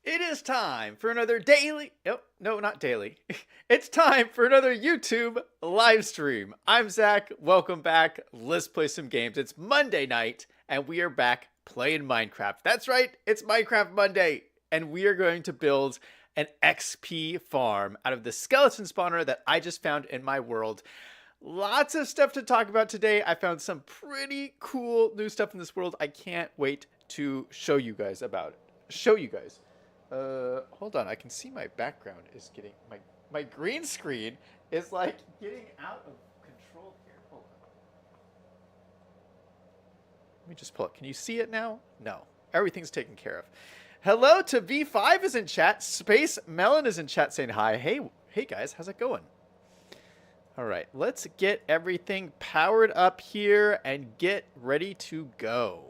It is time for another daily. Oh, no, not daily. It's time for another YouTube live stream. I'm Zach. Welcome back. Let's play some games. It's Monday night, and we are back playing Minecraft. That's right, it's Minecraft Monday, and we are going to build an XP farm out of the skeleton spawner that I just found in my world. Lots of stuff to talk about today. I found some pretty cool new stuff in this world. I can't wait to show you guys about it. Hold on. I can see my background is getting my green screen is like getting out of control here. Hold on. Let me just pull it. Can you see it now? No. Everything's taken care of. Hello to V5 is in chat. Space Melon is in chat saying hi. Hey guys, how's it going? All right, let's get everything powered up here and get ready to go.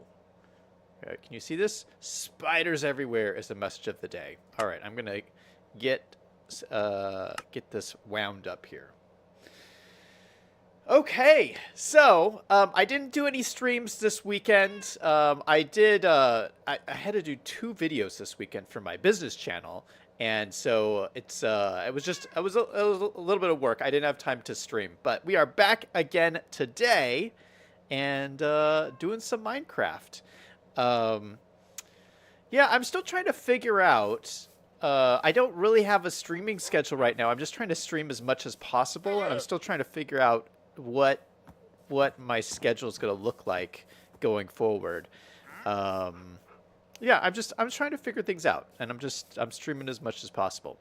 Can you see this? Spiders everywhere is the message of the day. All right, I'm gonna get this wound up here. Okay, so I didn't do any streams this weekend. I had to do 2 videos this weekend for my business channel, and so it was a little bit of work. I didn't have time to stream, but we are back again today, and doing some Minecraft. Yeah, I'm still trying to figure out. I don't really have a streaming schedule right now. I'm just trying to stream as much as possible, and I'm still trying to figure out what my schedule is going to look like going forward. Yeah, I'm trying to figure things out, and I'm streaming as much as possible.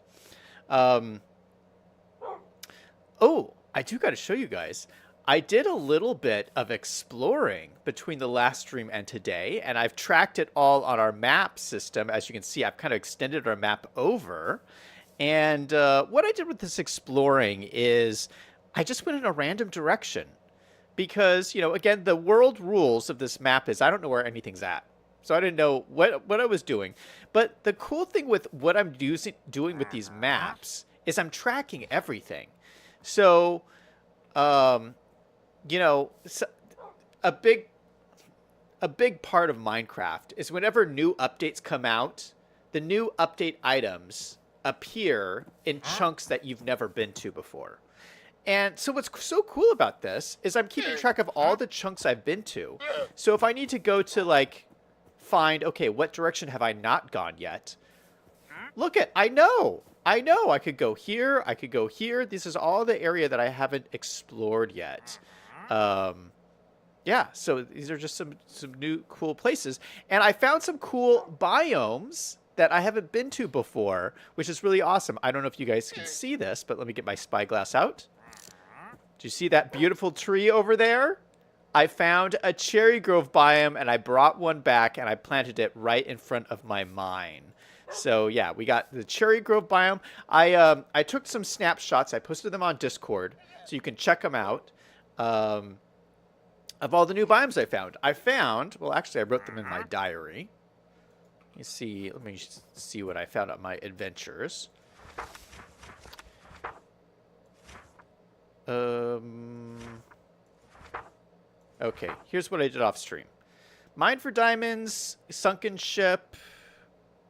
Oh, I do got to show you guys. I did a little bit of exploring between the last stream and today, and I've tracked it all on our map system. As you can see, I've kind of extended our map over. And what I did with this exploring is I just went in a random direction. Because, you know, again, the world rules of this map is I don't know where anything's at. So I didn't know what I was doing. But the cool thing with what I'm doing with these maps is I'm tracking everything. So, you know, a big part of Minecraft is whenever new updates come out, the new update items appear in chunks that you've never been to before. And so what's so cool about this is I'm keeping track of all the chunks I've been to. So if I need to go to, like, find, okay, what direction have I not gone yet? Look at, I know. I could go here. I could go here. This is all the area that I haven't explored yet. Yeah, so these are just some new cool places. And I found some cool biomes that I haven't been to before, which is really awesome. I don't know if you guys can see this, but let me get my spyglass out. Do you see that beautiful tree over there? I found a cherry grove biome, and I brought one back, and I planted it right in front of my mine. So yeah, we got the cherry grove biome. I took some snapshots. I posted them on Discord, so you can check them out. Of all the new biomes I found, well, actually, I wrote them in my diary. Let me see what I found on my adventures. Okay, here's what I did off stream. Mine for diamonds, sunken ship.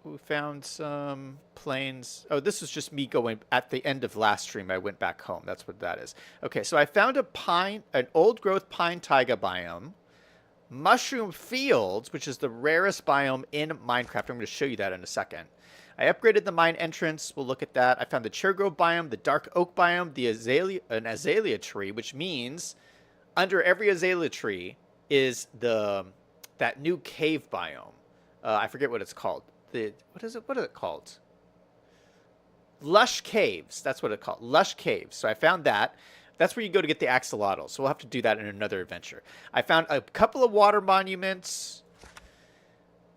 We found some plains. Oh, this was just me going at the end of last stream. I went back home. That's what that is. Okay, so I found an old growth pine taiga biome, mushroom fields, which is the rarest biome in Minecraft. I'm going to show you that in a second. I upgraded the mine entrance. We'll look at that. I found the cherry grove biome, the dark oak biome, an azalea tree, which means under every azalea tree is that new cave biome. I forget what it's called. What is it called? Lush caves. That's what it's called. Lush caves. So I found that. That's where you go to get the axolotl. So we'll have to do that in another adventure. I found a couple of water monuments.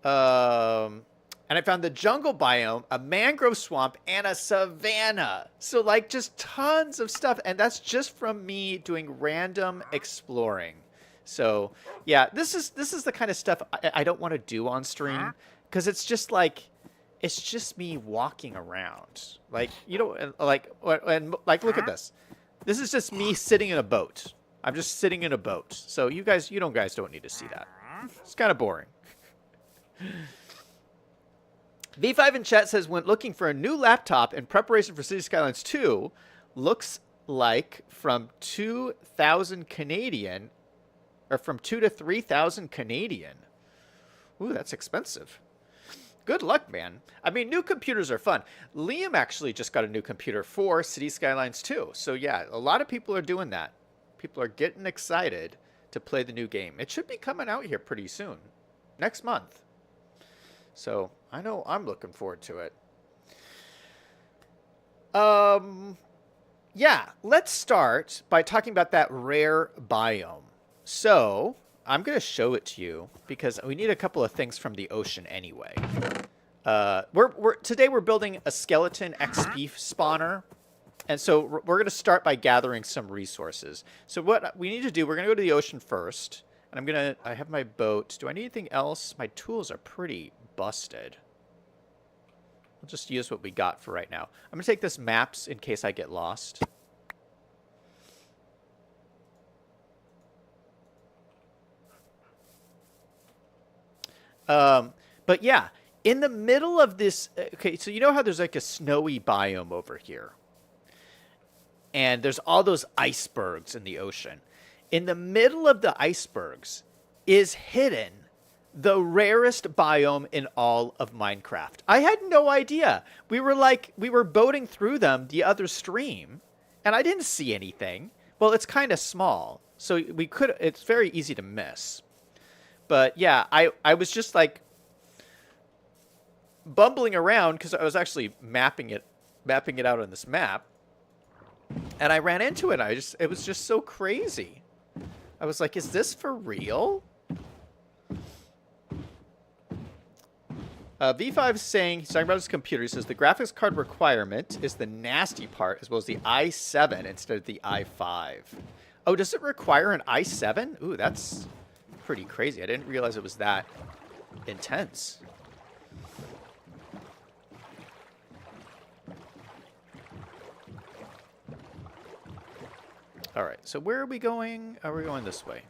And I found the jungle biome, a mangrove swamp, and a savanna. So, like, just tons of stuff. And that's just from me doing random exploring. So, yeah, this is the kind of stuff I don't want to do on stream. Because it's just like, it's just me walking around. Like, you know, like, look at this. This is just me sitting in a boat. I'm just sitting in a boat. So you guys don't need to see that. It's kind of boring. V5 in chat says, when looking for a new laptop in preparation for City Skylines 2, looks like from 2,000 Canadian, or from 2 to 3,000 Canadian. Ooh, that's expensive. Good luck, man. I mean, new computers are fun. Liam actually just got a new computer for City Skylines 2. So yeah, a lot of people are doing that. People are getting excited to play the new game. It should be coming out here pretty soon. Next month. So I know I'm looking forward to it. Yeah, let's start by talking about that rare biome. So I'm going to show it to you because we need a couple of things from the ocean anyway. Today we're building a skeleton XP spawner. And so we're going to start by gathering some resources. So what we need to do, we're going to go to the ocean first. And I have my boat. Do I need anything else? My tools are pretty busted. We'll just use what we got for right now. I'm going to take this maps in case I get lost. But yeah, in the middle of this, okay, so you know how there's like a snowy biome over here? And there's all those icebergs in the ocean. In the middle of the icebergs is hidden the rarest biome in all of Minecraft. I had no idea. We were boating through them the other stream, and I didn't see anything. Well, it's kind of small, so it's very easy to miss. But yeah, I was just like bumbling around because I was actually mapping it out on this map. And I ran into it. It was just so crazy. I was like, is this for real? V5 is saying, he's talking about his computer. He says the graphics card requirement is the nasty part as well as the i7 instead of the i5. Oh, does it require an i7? Ooh, that's pretty crazy. I didn't realize it was that intense. All right, so where are we going? Oh, we're going this way.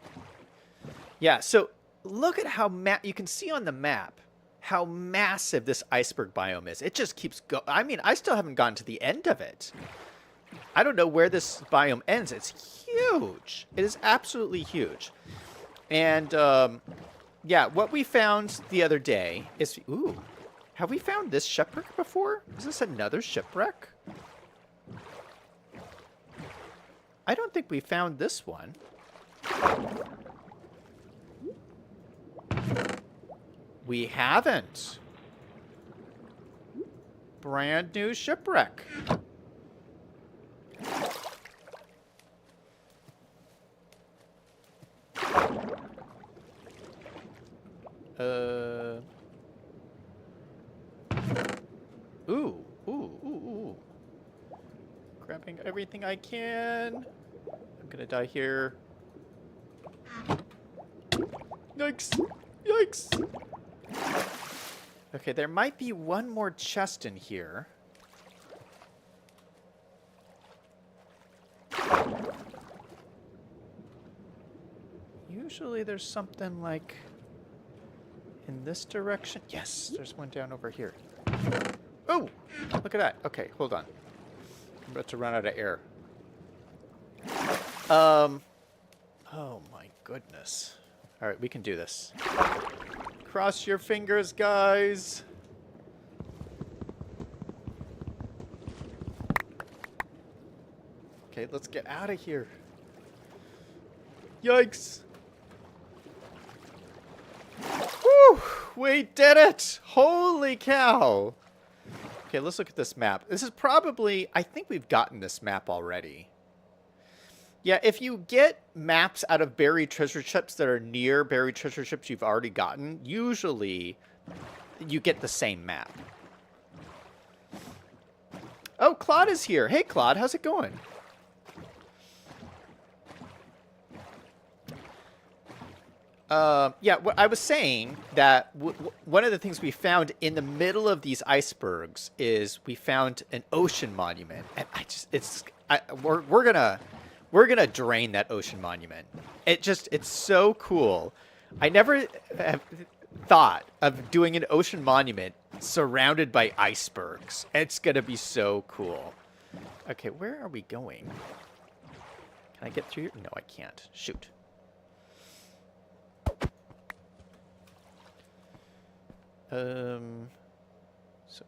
Yeah, so look at how you can see on the map how massive this iceberg biome is. It just keeps going. I mean, I still haven't gotten to the end of it. I don't know where this biome ends. It's huge. It is absolutely huge. And yeah, what we found the other day is, ooh, have we found this shipwreck before? Is this another shipwreck? I don't think we found this one. We haven't. Brand new shipwreck. Ooh. Grabbing everything I can. I'm gonna die here. Yikes! Yikes! Okay, there might be one more chest in here. Usually there's something like in this direction. Yes, there's one down over here. Oh, look at that. Okay, hold on. I'm about to run out of air. Oh my goodness. All right, we can do this. Cross your fingers, guys. Okay, let's get out of here. Yikes. Woo! We did it! Holy cow! Okay, let's look at this map. This is probably... I think we've gotten this map already. Yeah, if you get maps out of buried treasure ships that are near buried treasure ships you've already gotten, usually you get the same map. Oh, Claude is here. Hey, Claude, how's it going? Yeah, I was saying that one of the things we found in the middle of these icebergs is we found an ocean monument, and we're gonna drain that ocean monument. It's so cool. I never have thought of doing an ocean monument surrounded by icebergs. It's going to be so cool. Okay, where are we going? Can I get through here? No, I can't. Shoot. So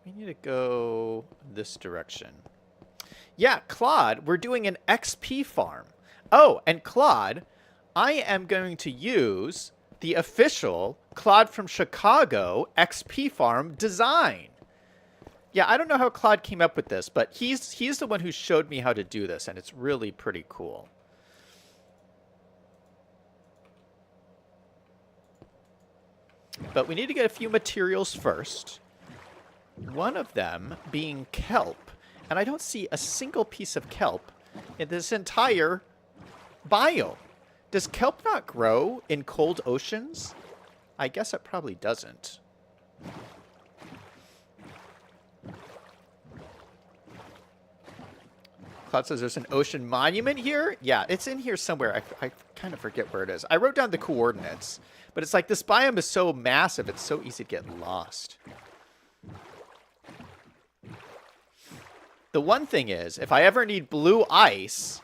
we need to go this direction. Yeah, Claude, we're doing an XP farm. Oh, and Claude, I am going to use the official Claude from Chicago XP farm design. Yeah, I don't know how Claude came up with this, but he's the one who showed me how to do this, and it's really pretty cool. But we need to get a few materials first. One of them being kelp. And I don't see a single piece of kelp in this entire biome. Does kelp not grow in cold oceans? I guess it probably doesn't. Cloud says there's an ocean monument here. Yeah, it's in here somewhere. I kind of forget where it is. I wrote down the coordinates. But it's like this biome is so massive, it's so easy to get lost. The one thing is, if I ever need blue ice,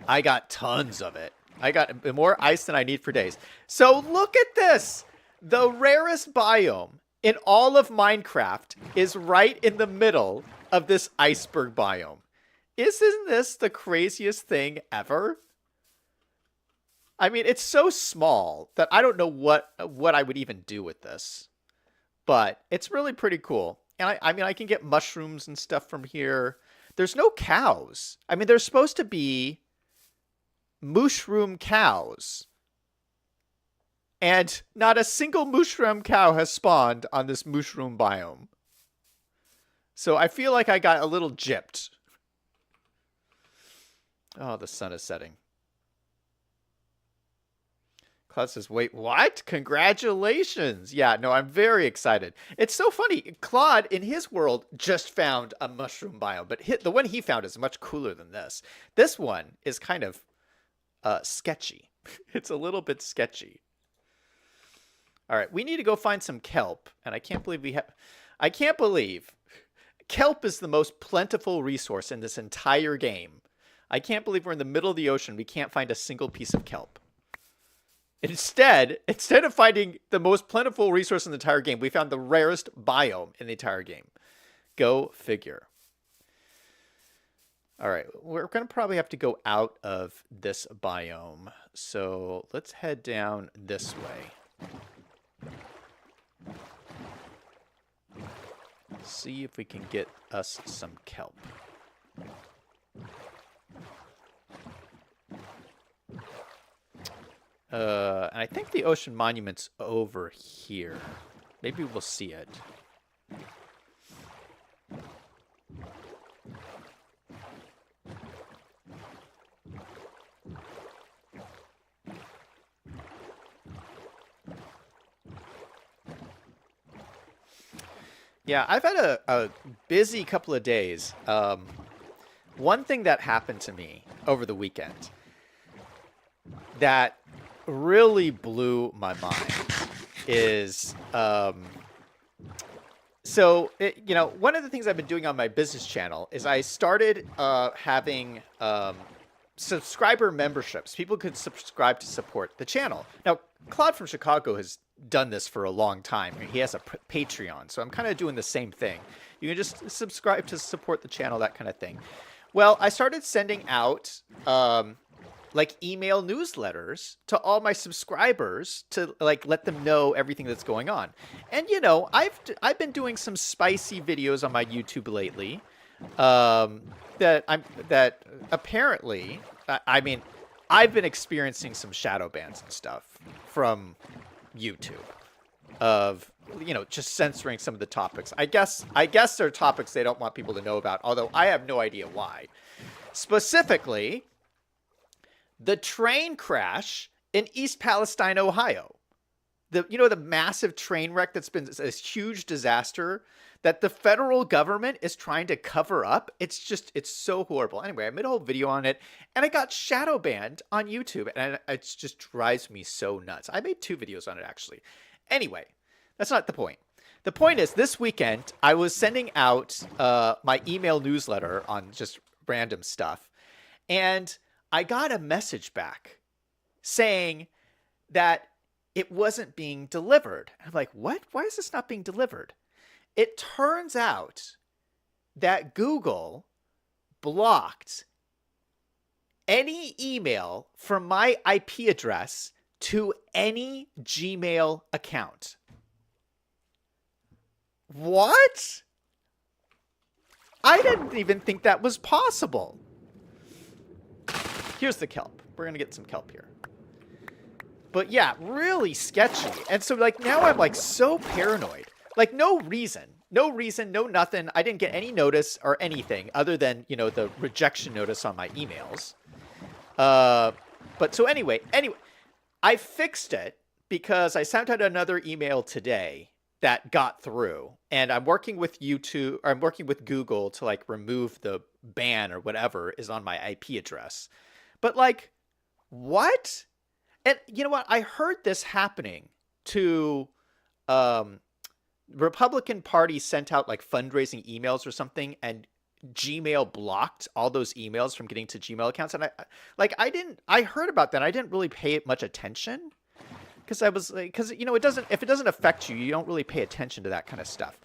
I got tons of it. I got more ice than I need for days. So look at this. The rarest biome in all of Minecraft is right in the middle of this iceberg biome. Isn't this the craziest thing ever? I mean, it's so small that I don't know what I would even do with this. But it's really pretty cool. And I mean, I can get mushrooms and stuff from here. There's no cows. I mean, there's supposed to be mushroom cows. And not a single mushroom cow has spawned on this mushroom biome. So I feel like I got a little gypped. Oh, the sun is setting. Claude says, wait, what? Congratulations. Yeah, no, I'm very excited. It's so funny. Claude, in his world, just found a mushroom biome. But the one he found is much cooler than this. This one is kind of sketchy. It's a little bit sketchy. All right, we need to go find some kelp. And I can't believe we have... I can't believe kelp is the most plentiful resource in this entire game. I can't believe we're in the middle of the ocean. We can't find a single piece of kelp. Instead of finding the most plentiful resource in the entire game, we found the rarest biome in the entire game. Go figure. All right, we're going to probably have to go out of this biome. So let's head down this way. See if we can get us some kelp. And I think the ocean monument's over here. Maybe we'll see it. Yeah, I've had a busy couple of days. One thing that happened to me over the weekend that really blew my mind is, you know, one of the things I've been doing on my business channel is I started having subscriber memberships. People could subscribe to support the channel. Now, Claude from Chicago has done this for a long time. He has a Patreon, so I'm kind of doing the same thing. You can just subscribe to support the channel, that kind of thing. Well, I started sending out like email newsletters to all my subscribers to like let them know everything that's going on. And you know, I've been doing some spicy videos on my YouTube lately. That apparently, I mean, I've been experiencing some shadow bans and stuff from YouTube of, you know, just censoring some of the topics. I guess there are topics they don't want people to know about, although I have no idea why. Specifically, the train crash in East Palestine, Ohio. The massive train wreck that's been this huge disaster that the federal government is trying to cover up. It's so horrible. Anyway, I made a whole video on it, and I got shadow banned on YouTube, and it just drives me so nuts. I made 2 videos on it, actually. Anyway, that's not the point. The point is, this weekend I was sending out my email newsletter on just random stuff, and I got a message back saying that it wasn't being delivered. I'm like, what? Why is this not being delivered? It turns out that Google blocked any email from my IP address to any Gmail account. What? I didn't even think that was possible. Here's the kelp. We're going to get some kelp here. But yeah, really sketchy. And so like now I'm like so paranoid. Like no reason, no nothing. I didn't get any notice or anything other than, you know, the rejection notice on my emails. But so anyway, I fixed it because I sent out another email today that got through, and I'm working with YouTube, or I'm working with Google to like remove the ban or whatever is on my IP address. But like, what? And you know what? I heard this happening to, Republican Party sent out like fundraising emails or something, and Gmail blocked all those emails from getting to Gmail accounts. And I heard about that. I didn't really pay much attention because I was like, because, you know, if it doesn't affect you, you don't really pay attention to that kind of stuff.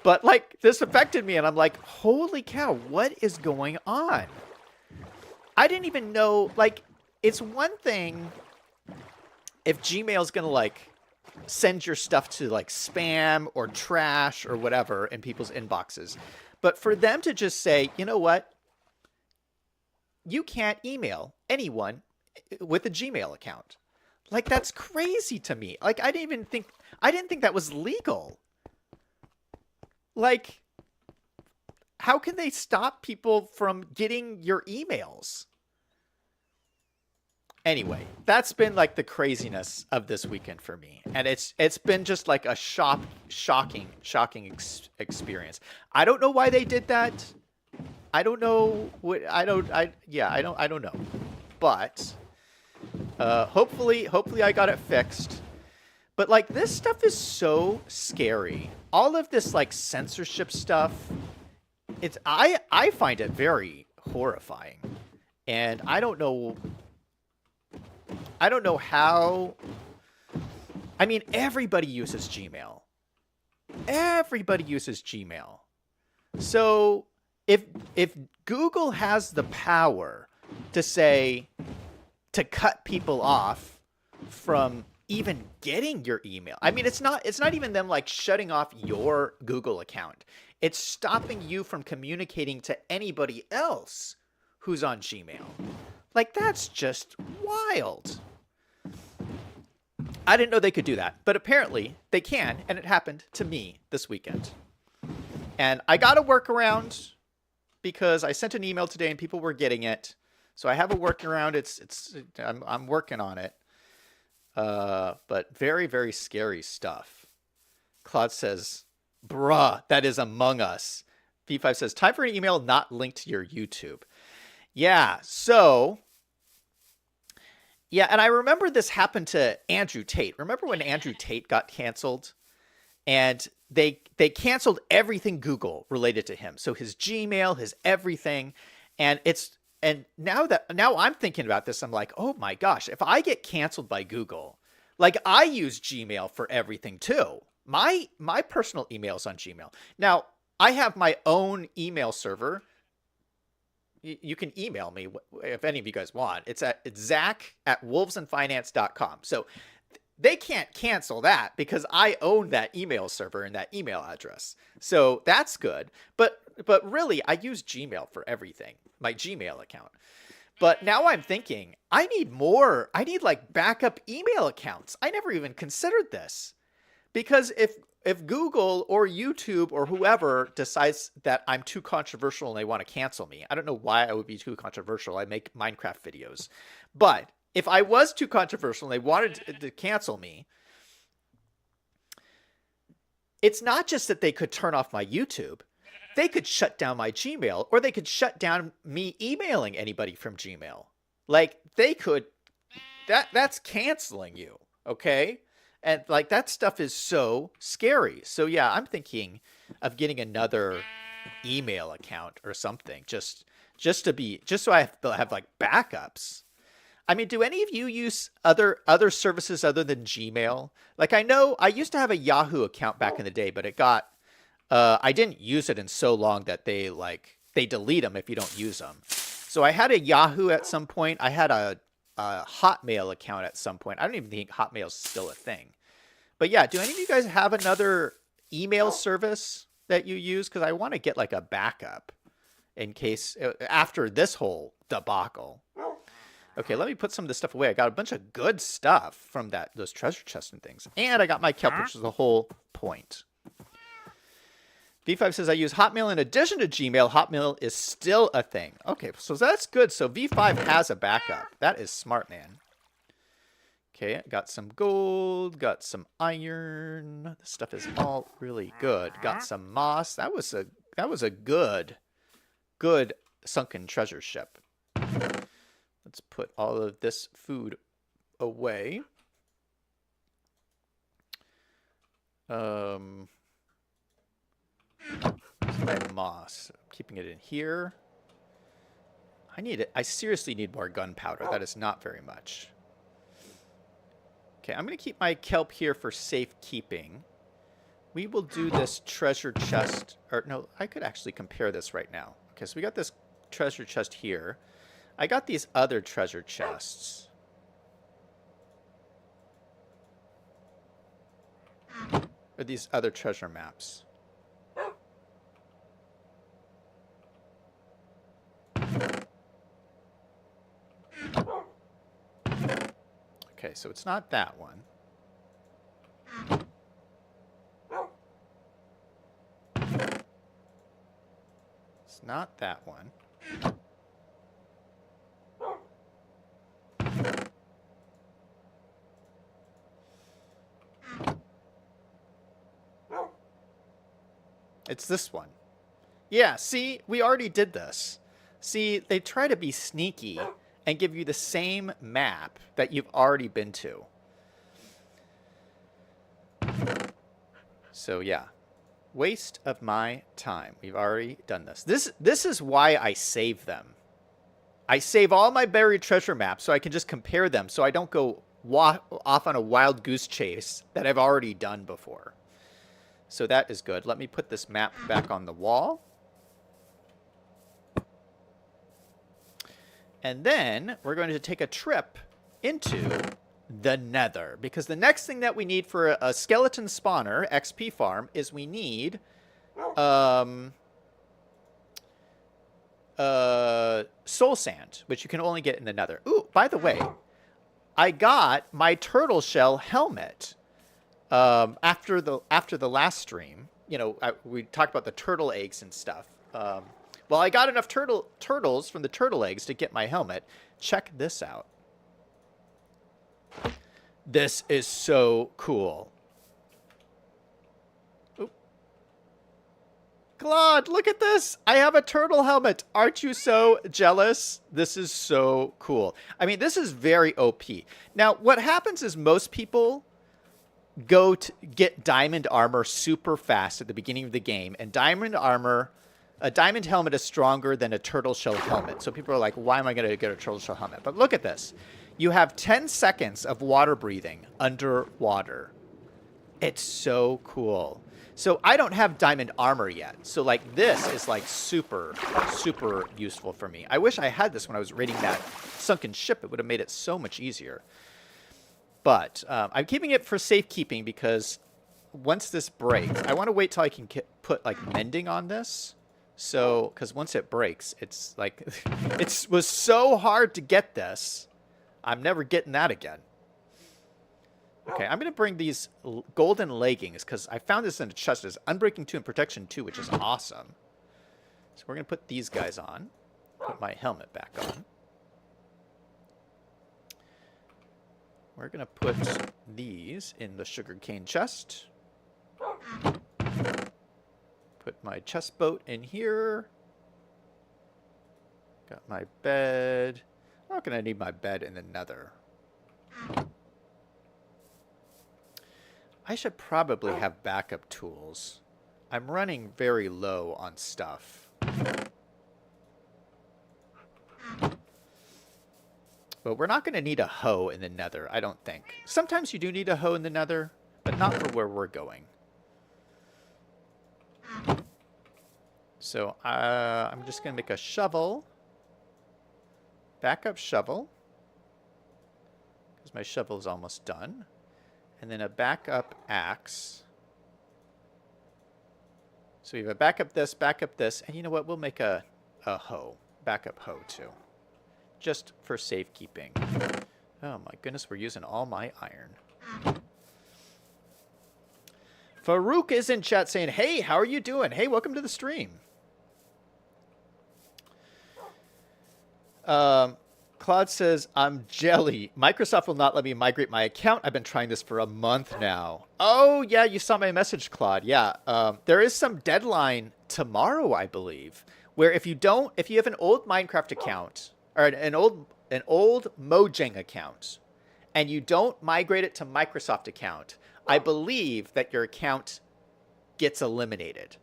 But like this affected me, and I'm like, holy cow, what is going on? I didn't even know, like, it's one thing if Gmail's going to like send your stuff to like spam or trash or whatever in people's inboxes. But for them to just say, you know what? You can't email anyone with a Gmail account. Like, that's crazy to me. Like, I didn't think that was legal. Like, how can they stop people from getting your emails? Anyway, that's been like the craziness of this weekend for me. And it's been just like a shocking experience. I don't know why they did that. I don't know I don't know. But hopefully I got it fixed. But like this stuff is so scary. All of this like censorship stuff, I find it very horrifying. And I don't know how. I mean, everybody uses Gmail. So if Google has the power to say, to cut people off from even getting your email. I mean, it's not even them like shutting off your Google account. It's stopping you from communicating to anybody else who's on Gmail. Like, that's just wild. I didn't know they could do that, but apparently they can, and it happened to me this weekend. And I got a workaround because I sent an email today and people were getting it. So I have a workaround. I'm working on it. But very, very scary stuff. Claude says, bruh, that is Among Us. V5 says, time for an email not linked to your YouTube. Yeah, so... Yeah, and I remember this happened to Andrew Tate. Remember when Andrew Tate got canceled? And they canceled everything Google related to him. So his Gmail, his everything. And now I'm thinking about this, I'm like, oh my gosh, if I get canceled by Google, like I use Gmail for everything too. My personal email's on Gmail. Now, I have my own email server. You can email me if any of you guys want. It's Zach@wolvesandfinance.com. So they can't cancel that because I own that email server and that email address. So that's good. But really, I use Gmail for everything, my Gmail account. But now I'm thinking, I need more. I need like backup email accounts. I never even considered this. Because if Google or YouTube or whoever decides that I'm too controversial and they want to cancel me, I don't know why I would be too controversial. I make Minecraft videos. But if I was too controversial and they wanted to cancel me, it's not just that they could turn off my YouTube. They could shut down my Gmail, or they could shut down me emailing anybody from Gmail. Like, they could... That's canceling you, okay? And like that stuff is so scary. So yeah, I'm thinking of getting another email account or something, just so I have like backups. I mean, do any of you use other services other than Gmail? Like I know I used to have a Yahoo account back in the day, but it got I didn't use it in so long that they delete them if you don't use them. So I had a Yahoo at some point. I had a Hotmail account at some point. I don't even think Hotmail's still a thing. But yeah, do any of you guys have another email service that you use? Because I want to get like a backup in case after this whole debacle. Okay, let me put some of this stuff away. I got a bunch of good stuff from those treasure chests and things. And I got my kelp, which is the whole point. V5 says I use Hotmail in addition to Gmail. Hotmail is still a thing. Okay, so that's good. So V5 has a backup. That is smart, man. Okay, got some gold, got some iron. This stuff is all really good. Got some moss. That was a good sunken treasure ship. Let's put all of this food away. My moss. I'm keeping it in here. I seriously need more gunpowder. That is not very much. Okay, I'm going to keep my kelp here for safekeeping. We will do this treasure chest. Or no, I could actually compare this right now. Okay, so we got this treasure chest here. I got these other treasure chests. Or these other treasure maps. Okay, so it's not that one. It's not that one. It's this one. Yeah, see, we already did this. See, they try to be sneaky and give you the same map that you've already been to. So yeah, waste of my time. We've already done this. This is why I save them. I save all my buried treasure maps so I can just compare them so I don't go off on a wild goose chase that I've already done before. So that is good. Let me put this map back on the wall. And then we're going to take a trip into the Nether. Because the next thing that we need for a skeleton spawner, XP farm, is we need soul sand, which you can only get in the Nether. Ooh, by the way, I got my turtle shell helmet after the last stream. You know, we talked about the turtle eggs and stuff. Well, I got enough turtles from the turtle eggs to get my helmet. Check this out. This is so cool. Oop. Claude, look at this. I have a turtle helmet. Aren't you so jealous? This is so cool. I mean, this is very OP. Now, what happens is most people go to get diamond armor super fast at the beginning of the game, and a diamond helmet is stronger than a turtle shell helmet. So people are like, why am I going to get a turtle shell helmet? But look at this. You have 10 seconds of water breathing underwater. It's so cool. So I don't have diamond armor yet. So like this is like super, super useful for me. I wish I had this when I was raiding that sunken ship. It would have made it so much easier. But I'm keeping it for safekeeping because once this breaks, I want to wait till I can put like mending on this. So, because once it breaks, it's like, it was so hard to get this. I'm never getting that again. Okay, I'm going to bring these golden leggings because I found this in a chest. There's Unbreaking 2 and Protection 2, which is awesome. So we're going to put these guys on. Put my helmet back on. We're going to put these in the sugarcane chest. Put my chest boat in here. Got my bed. I'm not going to need my bed in the Nether. I should probably have backup tools. I'm running very low on stuff. But we're not going to need a hoe in the nether, I don't think. Sometimes you do need a hoe in the nether, but not for where we're going. So I'm just going to make a shovel. Backup shovel. Because my shovel is almost done. And then a backup axe. So we have a backup this, and you know what? We'll make a hoe. Backup hoe, too. Just for safekeeping. Oh my goodness, we're using all my iron. Farouk is in chat saying, hey, how are you doing? Hey, welcome to the stream. Claude says, I'm jelly. Microsoft will not let me migrate my account. I've been trying this for a month now. Oh, yeah, you saw my message, Claude. Yeah, there is some deadline tomorrow, I believe, where if you have an old Minecraft account, or an old Mojang account, and you don't migrate it to Microsoft account, I believe that your account gets eliminated,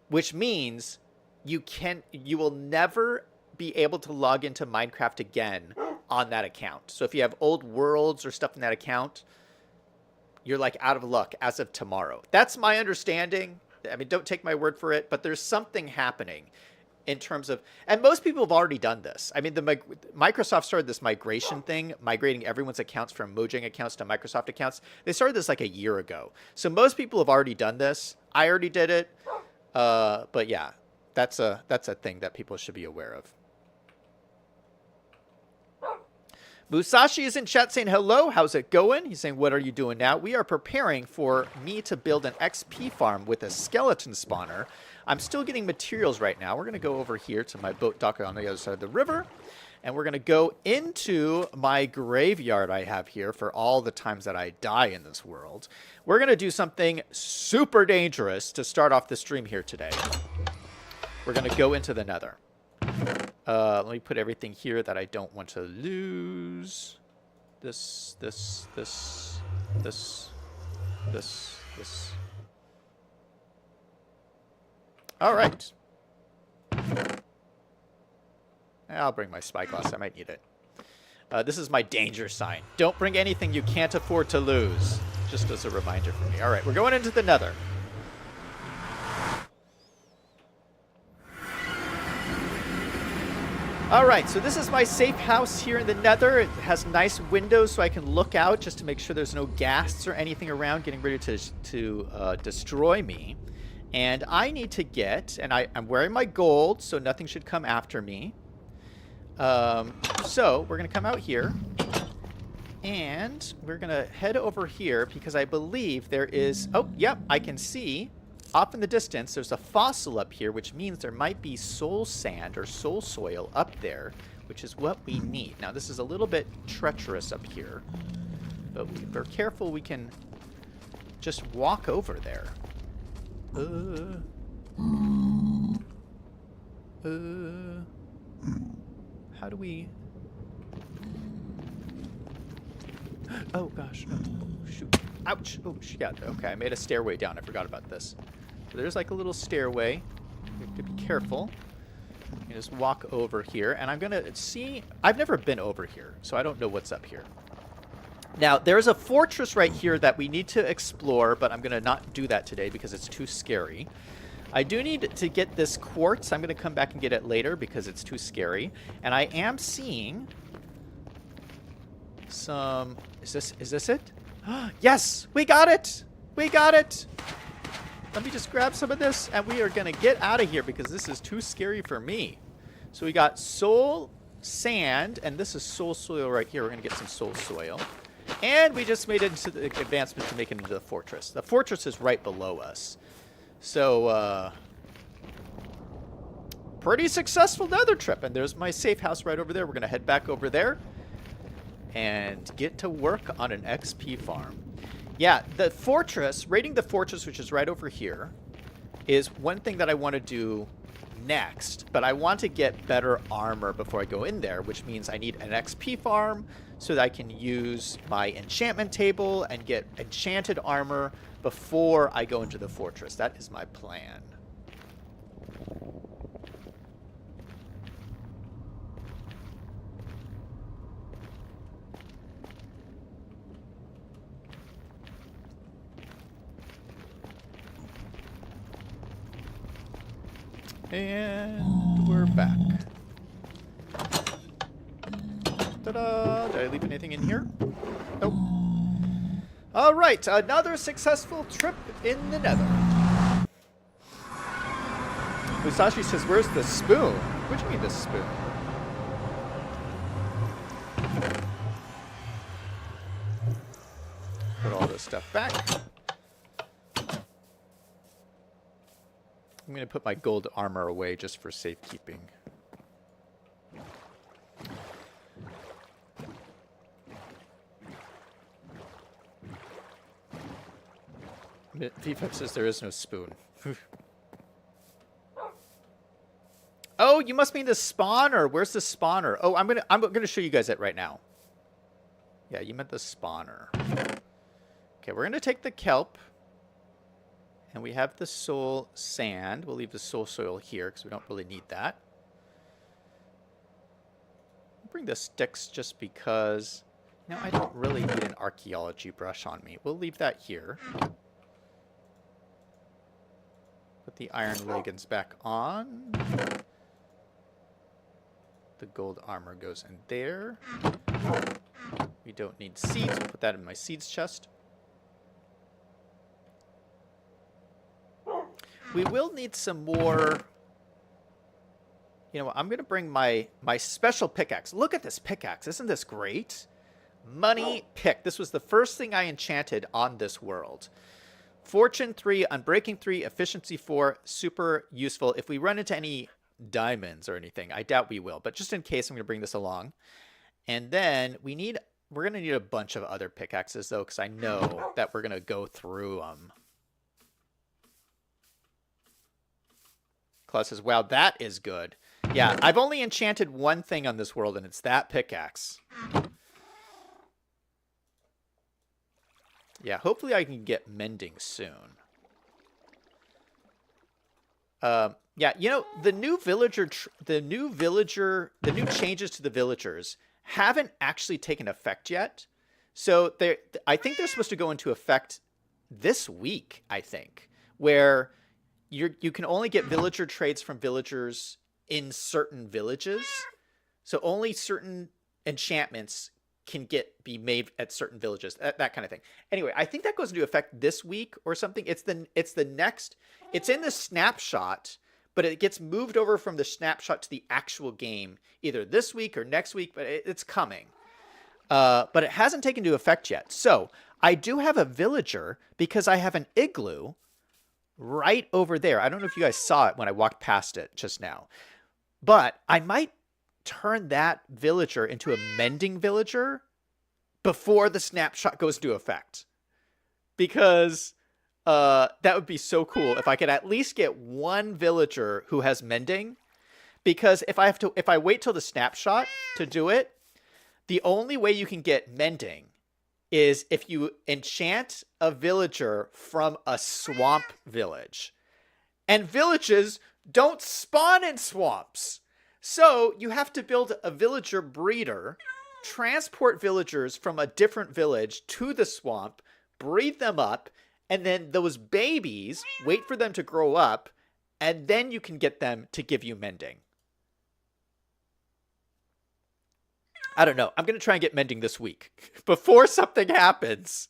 which means you will never be able to log into Minecraft again on that account. So if you have old worlds or stuff in that account, you're like out of luck as of tomorrow. That's my understanding. I mean, don't take my word for it, but there's something happening in terms of, and most people have already done this. I mean, Microsoft started this migration thing, migrating everyone's accounts from Mojang accounts to Microsoft accounts. They started this like a year ago. So most people have already done this. I already did it. But yeah, that's a thing that people should be aware of. Musashi is in chat saying, hello, how's it going? He's saying, what are you doing now? We are preparing for me to build an XP farm with a skeleton spawner. I'm still getting materials right now. We're going to go over here to my boat dock on the other side of the river. And we're going to go into my graveyard I have here for all the times that I die in this world. We're going to do something super dangerous to start off the stream here today. We're going to go into the nether. Let me put everything here that I don't want to lose. This. All right. I'll bring my spyglass. I might need it. This is my danger sign. Don't bring anything you can't afford to lose. Just as a reminder for me. All right, we're going into the nether. All right, so this is my safe house here in the nether. It has nice windows so I can look out just to make sure there's no ghasts or anything around getting ready to destroy me. And I need to get, and I'm wearing my gold, so nothing should come after me. So we're going to come out here, and we're going to head over here because I believe there is, oh, yep, I can see off in the distance, there's a fossil up here, which means there might be soul sand or soul soil up there, which is what we need. Now, this is a little bit treacherous up here, but if we're careful, we can just walk over there. How do we... Oh, gosh. Oh, shoot. Ouch. Oh, shit. Okay, I made a stairway down. I forgot about this. So there's like a little stairway. You have to be careful. You just walk over here, and I'm going to see... I've never been over here, so I don't know what's up here. Now, there's a fortress right here that we need to explore, but I'm going to not do that today because it's too scary. I do need to get this quartz. I'm going to come back and get it later because it's too scary. And I am seeing some... Is this it? Yes! We got it! We got it! Let me just grab some of this, and we are going to get out of here because this is too scary for me. So we got soul sand, and this is soul soil right here. We're going to get some soul soil. And we just made it into the advancement to make it into the fortress. The fortress is right below us. So, pretty successful nether trip. And there's my safe house right over there. We're going to head back over there and get to work on an XP farm. Yeah, the fortress, raiding the fortress, which is right over here, is one thing that I want to do next, but I want to get better armor before I go in there, which means I need an XP farm so that I can use my enchantment table and get enchanted armor before I go into the fortress. That is my plan. And we're back. Ta-da! Did I leave anything in here? Nope. All right, another successful trip in the Nether. Musashi says, "Where's the spoon?" What do you mean the spoon? Put all this stuff back. I'm going to put my gold armor away just for safekeeping. V5 says there is no spoon. Oh, you must mean the spawner. Where's the spawner? Oh, I'm gonna show you guys it right now. Yeah, you meant the spawner. Okay, we're gonna take the kelp. And we have the soul sand. We'll leave the soul soil here because we don't really need that. I'll bring the sticks just because, you know, I don't really need an archaeology brush on me. We'll leave that here. Put the iron leggings back on. The gold armor goes in there. We don't need seeds. We'll put that in my seeds chest. We will need some more. You know, I'm going to bring my special pickaxe. Look at this pickaxe. Isn't this great? Money pick. This was the first thing I enchanted on this world. Fortune 3, Unbreaking 3, Efficiency 4. Super useful. If we run into any diamonds or anything, I doubt we will. But just in case, I'm going to bring this along. And then we're going to need a bunch of other pickaxes, though, because I know that we're going to go through them. Claus says, wow, that is good. Yeah, I've only enchanted one thing on this world, and it's that pickaxe. Yeah, hopefully I can get mending soon. Yeah, you know, the new changes to the villagers haven't actually taken effect yet. So I think they're supposed to go into effect this week, I think, where you can only get villager traits from villagers in certain villages. So only certain enchantments can be made at certain villages, that kind of thing. Anyway, I think that goes into effect this week or something. It's in the snapshot, but it gets moved over from the snapshot to the actual game either this week or next week, but it's coming. But it hasn't taken into effect yet. So I do have a villager because I have an igloo right over there. I don't know if you guys saw it when I walked past it just now. But I might turn that villager into a mending villager before the snapshot goes into effect. Because that would be so cool if I could at least get one villager who has mending. Because if I wait till the snapshot to do it, the only way you can get mending is if you enchant a villager from a swamp village. And villages don't spawn in swamps. So you have to build a villager breeder, transport villagers from a different village to the swamp, breed them up, and then those babies, wait for them to grow up, and then you can get them to give you mending. I don't know. I'm going to try and get mending this week before something happens.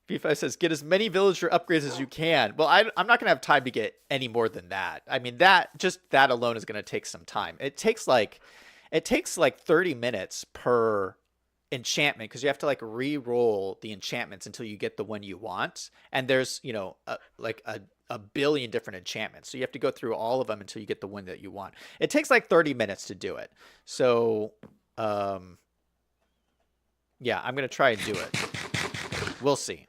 V5 says, get as many villager upgrades as you can. Well, I'm not going to have time to get any more than that. I mean, that alone is going to take some time. It takes like 30 minutes per enchantment because you have to like re-roll the enchantments until you get the one you want. And there's, you know, like a billion different enchantments. So you have to go through all of them until you get the one that you want. It takes like 30 minutes to do it. So, yeah, I'm going to try and do it. We'll see.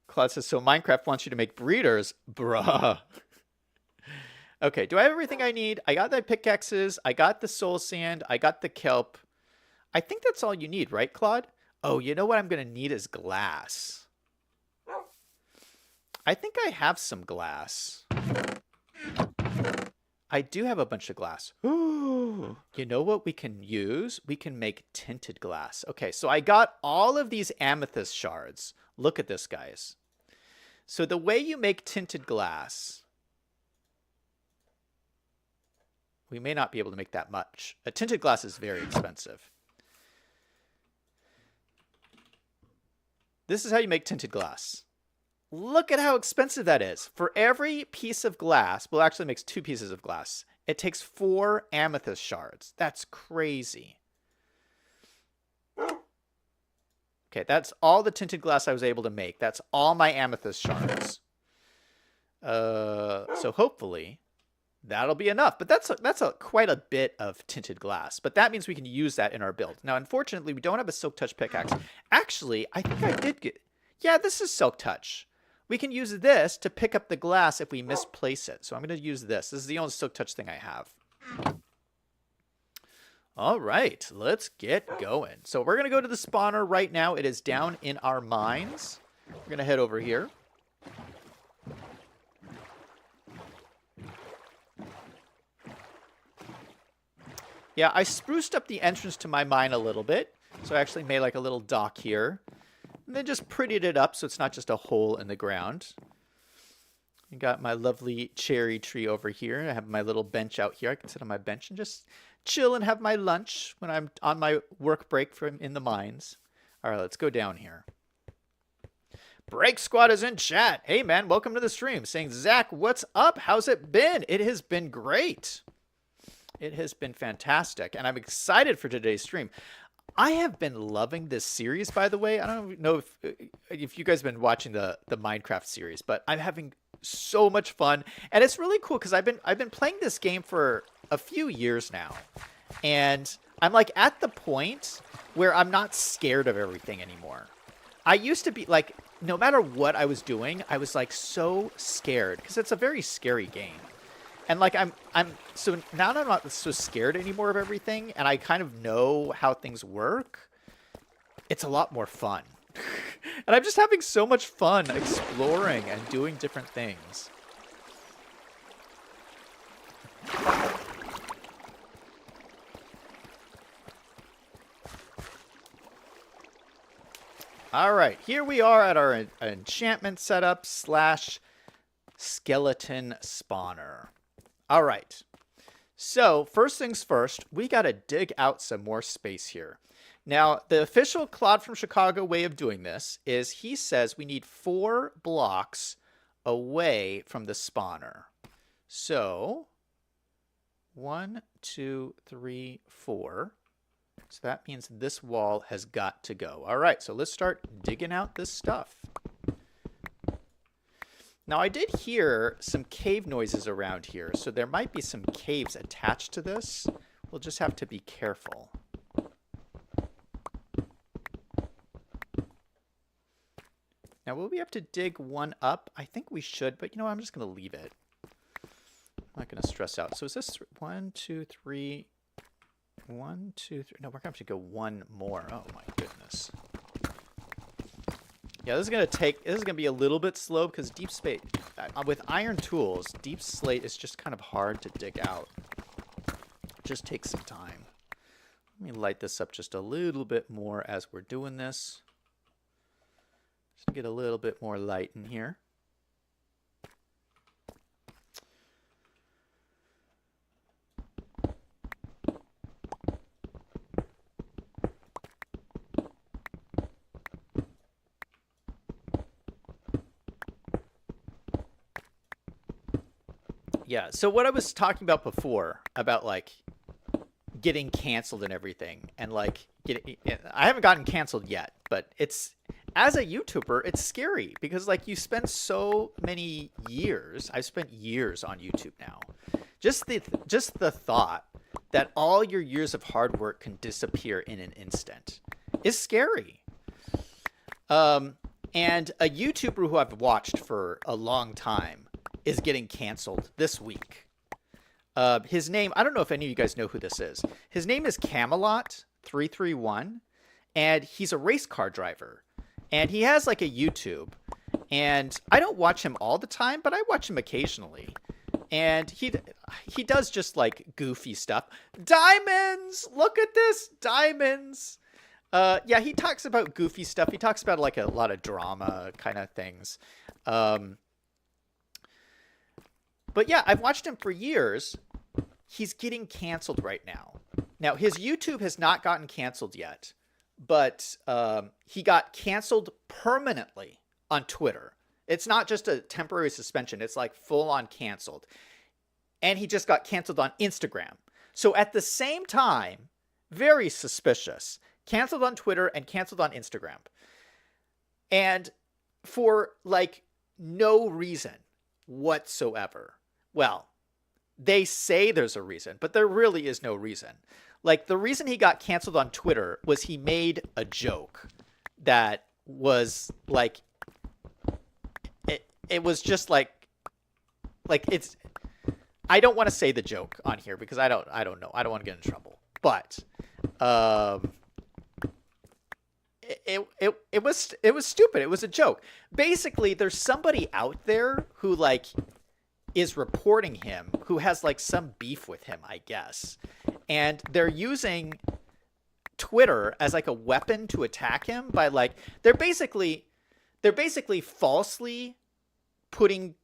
Claude says, so Minecraft wants you to make breeders? Bruh. Okay, do I have everything I need? I got the pickaxes. I got the soul sand. I got the kelp. I think that's all you need, right, Claude? Oh, you know what I'm going to need is glass. I think I have some glass. I do have a bunch of glass. Ooh. You know what we can use? We can make tinted glass. Okay, so I got all of these amethyst shards. Look at this, guys. So the way you make tinted glass... We may not be able to make that much. A tinted glass is very expensive. This is how you make tinted glass. Look at how expensive that is. For every piece of glass, well, actually it makes 2 pieces of glass. It takes 4 amethyst shards. That's crazy. Okay, that's all the tinted glass I was able to make. That's all my amethyst shards. So hopefully that'll be enough. But that's quite a bit of tinted glass. But that means we can use that in our build. Now, unfortunately, we don't have a silk touch pickaxe. Actually, I think I did get... Yeah, this is silk touch. We can use this to pick up the glass if we misplace it. So I'm going to use this. This is the only silk touch thing I have. All right, let's get going. So we're going to go to the spawner right now. It is down in our mines. We're going to head over here. Yeah, I spruced up the entrance to my mine a little bit. So I actually made like a little dock here. And then just prettied it up so it's not just a hole in the ground. I got my lovely cherry tree over here. I have my little bench out here. I can sit on my bench and just chill and have my lunch when I'm on my work break from in the mines. All right, let's go down here. Break Squad is in chat. Hey, man, welcome to the stream. Saying, Zach, what's up? How's it been? It has been great. It has been fantastic, and I'm excited for today's stream. I have been loving this series, by the way. I don't know if you guys have been watching the Minecraft series, but I'm having so much fun, and it's really cool because I've been playing this game for a few years now, and I'm like at the point where I'm not scared of everything anymore. I used to be like, no matter what I was doing, I was like so scared because it's a very scary game. And like so now that I'm not so scared anymore of everything, and I kind of know how things work, it's a lot more fun. And I'm just having so much fun exploring and doing different things. All right, here we are at our enchantment setup / skeleton spawner. All right, so first things first, we got to dig out some more space here. Now, the official Claude from Chicago way of doing this is he says we need 4 blocks away from the spawner. So 1, 2, 3, 4. So that means this wall has got to go. All right, so let's start digging out this stuff. Now, I did hear some cave noises around here, so there might be some caves attached to this. We'll just have to be careful. Now, will we have to dig one up? I think we should, but you know what? I'm just going to leave it. I'm not going to stress out. So is this 1, 2, 3... 1, 2, 3... No, we're going to have to go one more. Oh, my goodness. Yeah, this is going to be a little bit slow because deep slate, with iron tools, deep slate is just kind of hard to dig out. It just takes some time. Let me light this up just a little bit more as we're doing this. Just to get a little bit more light in here. Yeah, so what I was talking about before, about like getting canceled and everything, and like I haven't gotten canceled yet, but it's, as a YouTuber, it's scary because like you spend so many years. I've spent years on YouTube now. Just the thought that all your years of hard work can disappear in an instant is scary. And a YouTuber who I've watched for a long time is getting canceled this week. His name, I don't know if any of you guys know who this is. His name is Camelot331, and he's a race car driver. And he has like a YouTube. And I don't watch him all the time, but I watch him occasionally. And he does just like goofy stuff. Diamonds! Look at this! Diamonds! Yeah, he talks about goofy stuff. He talks about like a lot of drama kind of things. But yeah, I've watched him for years. He's getting canceled right now. Now, his YouTube has not gotten canceled yet, but he got canceled permanently on Twitter. It's not just a temporary suspension. It's like full on canceled. And he just got canceled on Instagram. So at the same time, very suspicious. Canceled on Twitter and canceled on Instagram. And for like no reason whatsoever. Well, they say there's a reason, but there really is no reason. Like the reason he got canceled on Twitter was he made a joke that was like, it was just like it's, I don't want to say the joke on here because I don't know. I don't want to get in trouble, but, it was stupid. It was a joke. Basically, there's somebody out there who like is reporting him, who has like some beef with him, I guess. And they're using Twitter as like a weapon to attack him by like they're basically falsely putting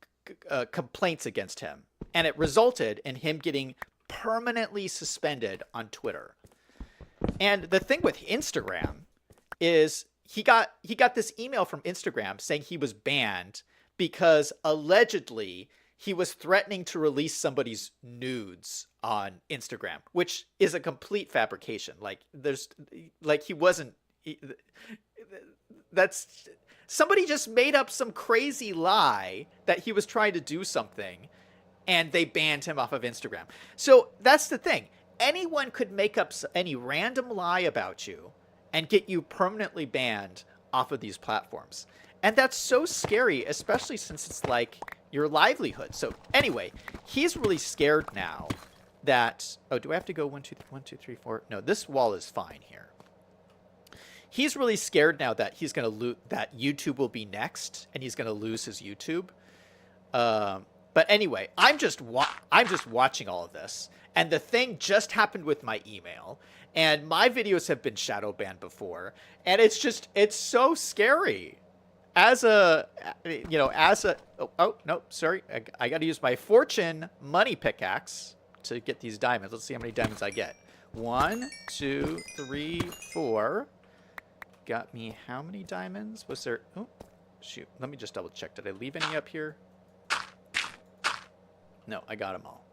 complaints against him. And it resulted in him getting permanently suspended on Twitter. And the thing with Instagram is he got this email from Instagram saying he was banned because allegedly he was threatening to release somebody's nudes on Instagram, which is a complete fabrication. Like he wasn't, that's somebody just made up some crazy lie that he was trying to do something and they banned him off of Instagram. So that's the thing. Anyone could make up any random lie about you and get you permanently banned off of these platforms. And that's so scary, especially since it's like your livelihood. So anyway, he's really scared now that, oh, do I have to go 1, 2, 3, 4? No, this wall is fine here. He's really scared now that he's going to lose, that YouTube will be next and he's going to lose his YouTube. But anyway, I'm just watching all of this. And the thing just happened with my email. And my videos have been shadow banned before. And it's so scary. As a, oh, no, sorry. I got to use my fortune money pickaxe to get these diamonds. Let's see how many diamonds I get. 1, 2, 3, 4. Got me how many diamonds? Was there, oh, shoot. Let me just double check. Did I leave any up here? No, I got them all.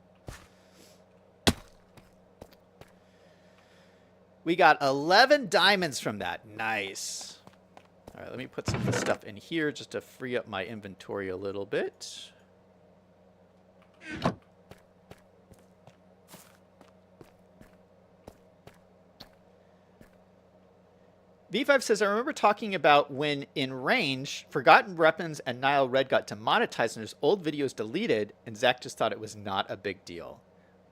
We got 11 diamonds from that. Nice. All right, let me put some of this stuff in here just to free up my inventory a little bit. V5 says, I remember talking about when in range, Forgotten Weapons and Nile Red got demonetized and there's old videos deleted, and Zach just thought it was not a big deal.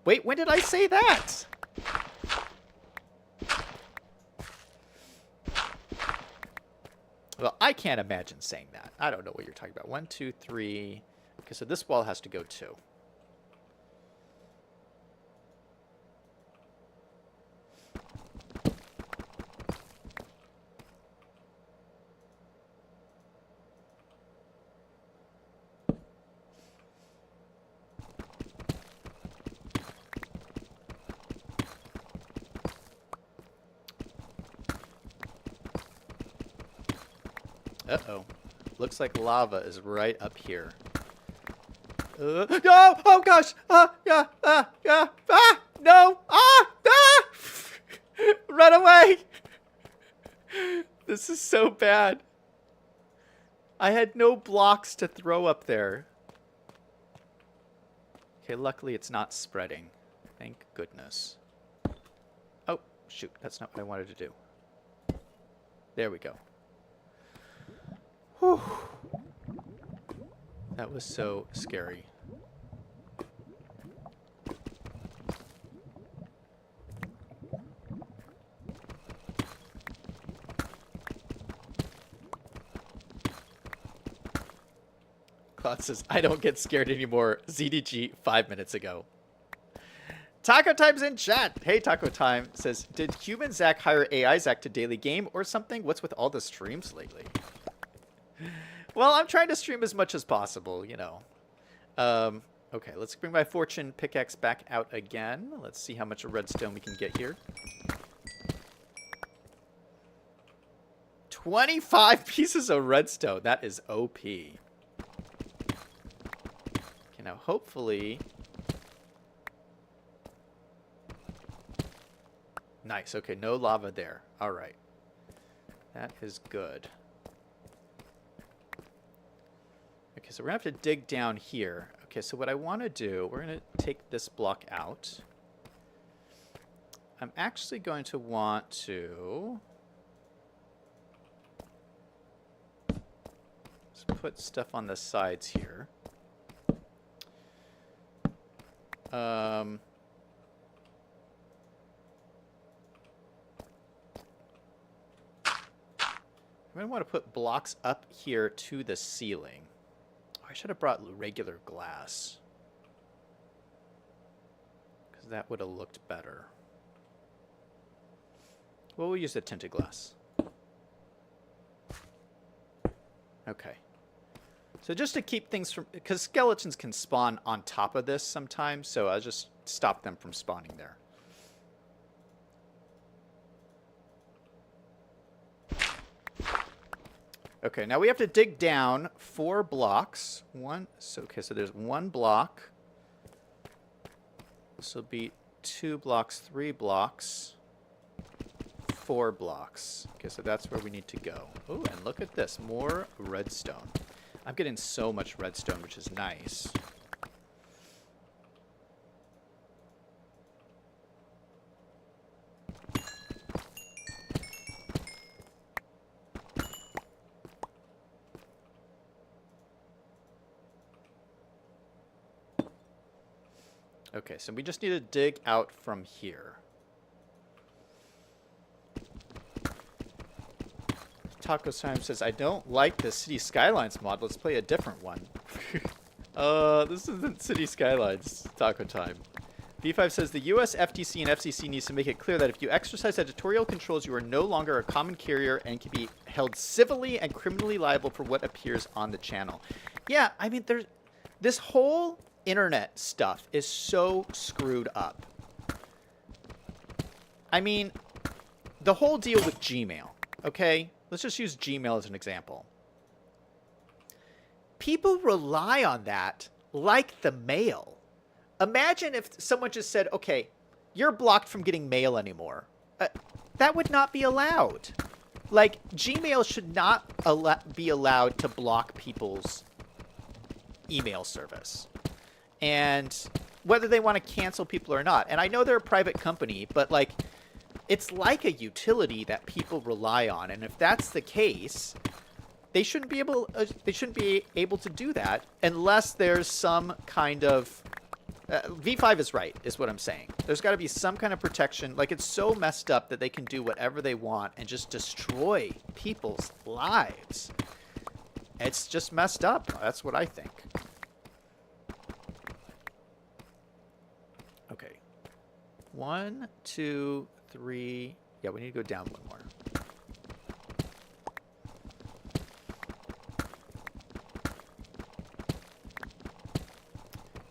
Wait, when did I say that? Well, I can't imagine saying that. I don't know what you're talking about. 1, 2, 3. Okay, so this wall has to go too. Uh-oh. Looks like lava is right up here. No! Oh, gosh! No! Run away! This is so bad. I had no blocks to throw up there. Okay, luckily it's not spreading. Thank goodness. Oh, shoot. That's not what I wanted to do. There we go. Whew. That was so scary. Claude says, I don't get scared anymore. ZDG 5 minutes ago. Taco Time's in chat. Hey, Taco Time says, did human Zach hire AI Zach to daily game or something? What's with all the streams lately? Well, I'm trying to stream as much as possible, you know. Okay, let's bring my fortune pickaxe back out again. Let's see how much redstone we can get here. 25 pieces of redstone. That is OP. Okay, now hopefully... Nice. Okay, no lava there. All right. That is good. Okay, so we're going to have to dig down here. Okay, so what I want to do, we're going to take this block out. I'm actually going to want to just put stuff on the sides here. I'm going to want to put blocks up here to the ceiling. Oh, I should have brought regular glass, because that would have looked better. Well, we'll use the tinted glass. Okay. So just to keep things from... Because skeletons can spawn on top of this sometimes, so I'll just stop them from spawning there. Okay, now we have to dig down 4 blocks. Okay, so there's 1 block. This will be 2 blocks, 3 blocks, 4 blocks. Okay, so that's where we need to go. Oh, and look at this, more redstone. I'm getting so much redstone, which is nice. Okay, so we just need to dig out from here. Taco Time says, I don't like the City Skylines mod. Let's play a different one. This isn't City Skylines, Taco Time. V5 says, the US FTC and FCC needs to make it clear that if you exercise editorial controls, you are no longer a common carrier and can be held civilly and criminally liable for what appears on the channel. Yeah, I mean, there's this whole... internet stuff is so screwed up. I mean, the whole deal with Gmail, okay? Let's just use Gmail as an example. People rely on that like the mail. Imagine if someone just said, okay, you're blocked from getting mail anymore. That would not be allowed. Like, Gmail should not be allowed to block people's email service. And whether they want to cancel people or not. And I know they're a private company, but like, it's like a utility that people rely on. And if that's the case, they shouldn't be able to do that unless there's some kind of V5 is right, is what I'm saying. There's got to be some kind of protection. Like, it's so messed up that they can do whatever they want and just destroy people's lives. It's just messed up. That's what I think. Okay. 1, 2, 3. Yeah, we need to go down 1 more.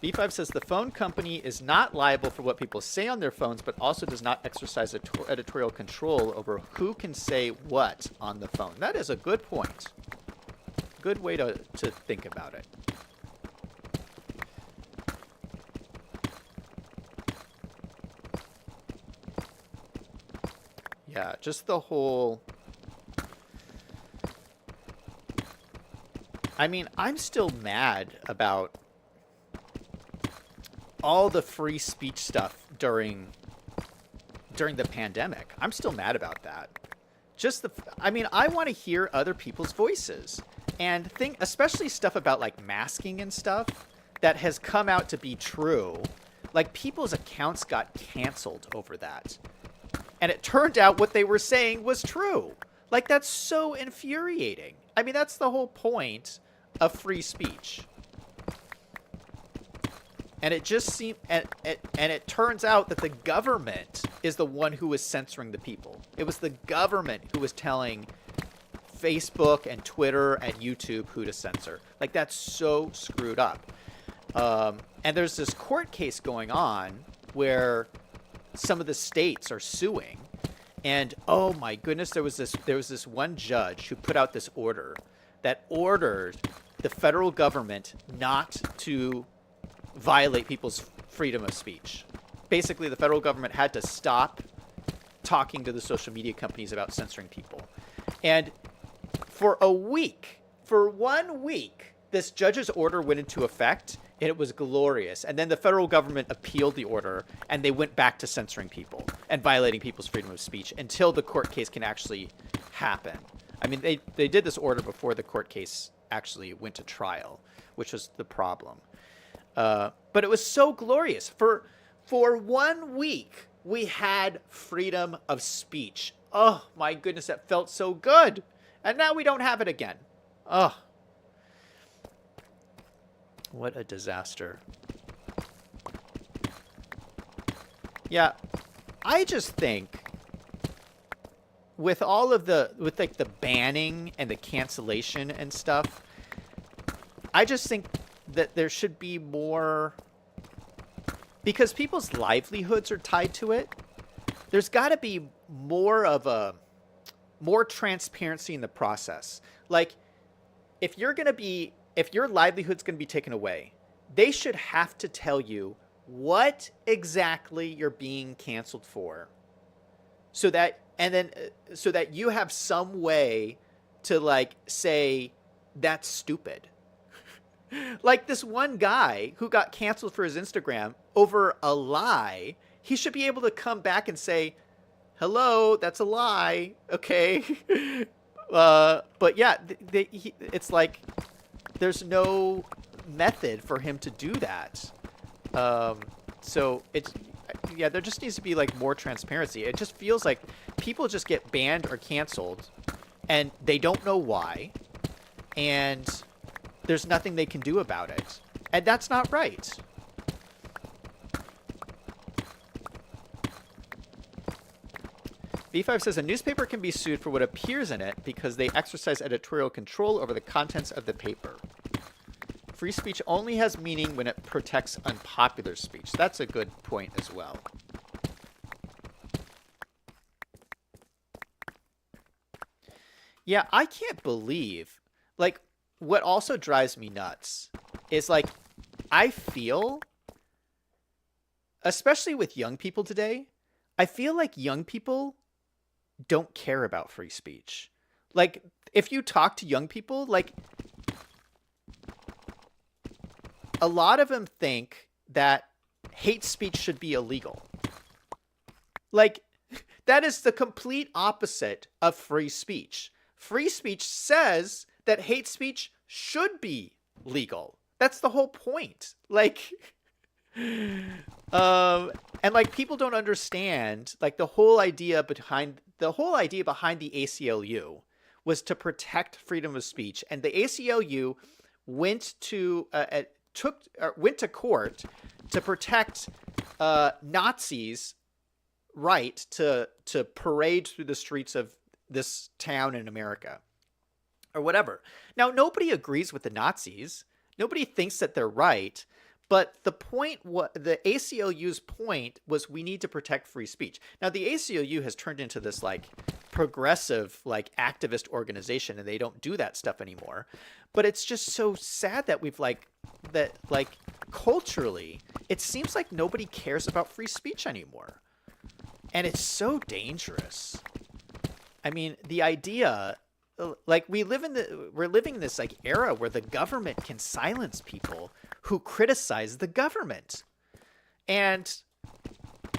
B5 says the phone company is not liable for what people say on their phones, but also does not exercise editorial control over who can say what on the phone. That is a good point. Good way to think about it. Yeah, just the whole... I mean, I'm still mad about all the free speech stuff during the pandemic. I'm still mad about that. Just I mean, I want to hear other people's voices. And especially stuff about like masking and stuff that has come out to be true. Like people's accounts got canceled over that. And it turned out what they were saying was true. Like that's so infuriating. I mean, that's the whole point of free speech. And it just seemed, and it turns out that the government is the one who was censoring the people. It was the government who was telling Facebook and Twitter and YouTube who to censor. Like that's so screwed up. And there's this court case going on where some of the states are suing, and oh my goodness, there was this one judge who put out this order that ordered the federal government not to violate people's freedom of speech. Basically, the federal government had to stop talking to the social media companies about censoring people. And for 1 week, this judge's order went into effect, and it was glorious. And then the federal government appealed the order, and they went back to censoring people and violating people's freedom of speech until the court case can actually happen. I mean, they did this order before the court case actually went to trial, which was the problem. But it was so glorious. For 1 week, we had freedom of speech. Oh, my goodness, that felt so good. And now we don't have it again. Oh. What a disaster. Yeah, I just think with all of with like the banning and the cancellation and stuff, I just think that there should be more, because people's livelihoods are tied to it. There's got to be more transparency in the process. Like if your livelihood's going to be taken away, they should have to tell you what exactly you're being canceled for, so that you have some way to like say that's stupid. Like this one guy who got canceled for his Instagram over a lie, he should be able to come back and say, hello, that's a lie. Okay. But yeah, it's like there's no method for him to do that. So there just needs to be like more transparency. It just feels like people just get banned or canceled and they don't know why. And there's nothing they can do about it. And that's not right. V5 says a newspaper can be sued for what appears in it because they exercise editorial control over the contents of the paper. Free speech only has meaning when it protects unpopular speech. That's a good point as well. Yeah, I can't believe, like, what also drives me nuts is, like, I feel, especially with young people today, I feel like young people don't care about free speech. Like, if you talk to young people, like, a lot of them think that hate speech should be illegal. Like, that is the complete opposite of free speech. Free speech says that hate speech should be legal. That's the whole point. Like, and like people don't understand, like the whole idea behind the ACLU was to protect freedom of speech. And the ACLU went to court to protect Nazis' right to parade through the streets of this town in America or whatever. Now, nobody agrees with the Nazis. Nobody thinks that they're right. But the ACLU's point was we need to protect free speech. Now, the ACLU has turned into this like progressive, like activist organization, and they don't do that stuff anymore. But it's just so sad that culturally, it seems like nobody cares about free speech anymore. And it's so dangerous. I mean, the idea, like we're living in this like era where the government can silence people who criticize the government. And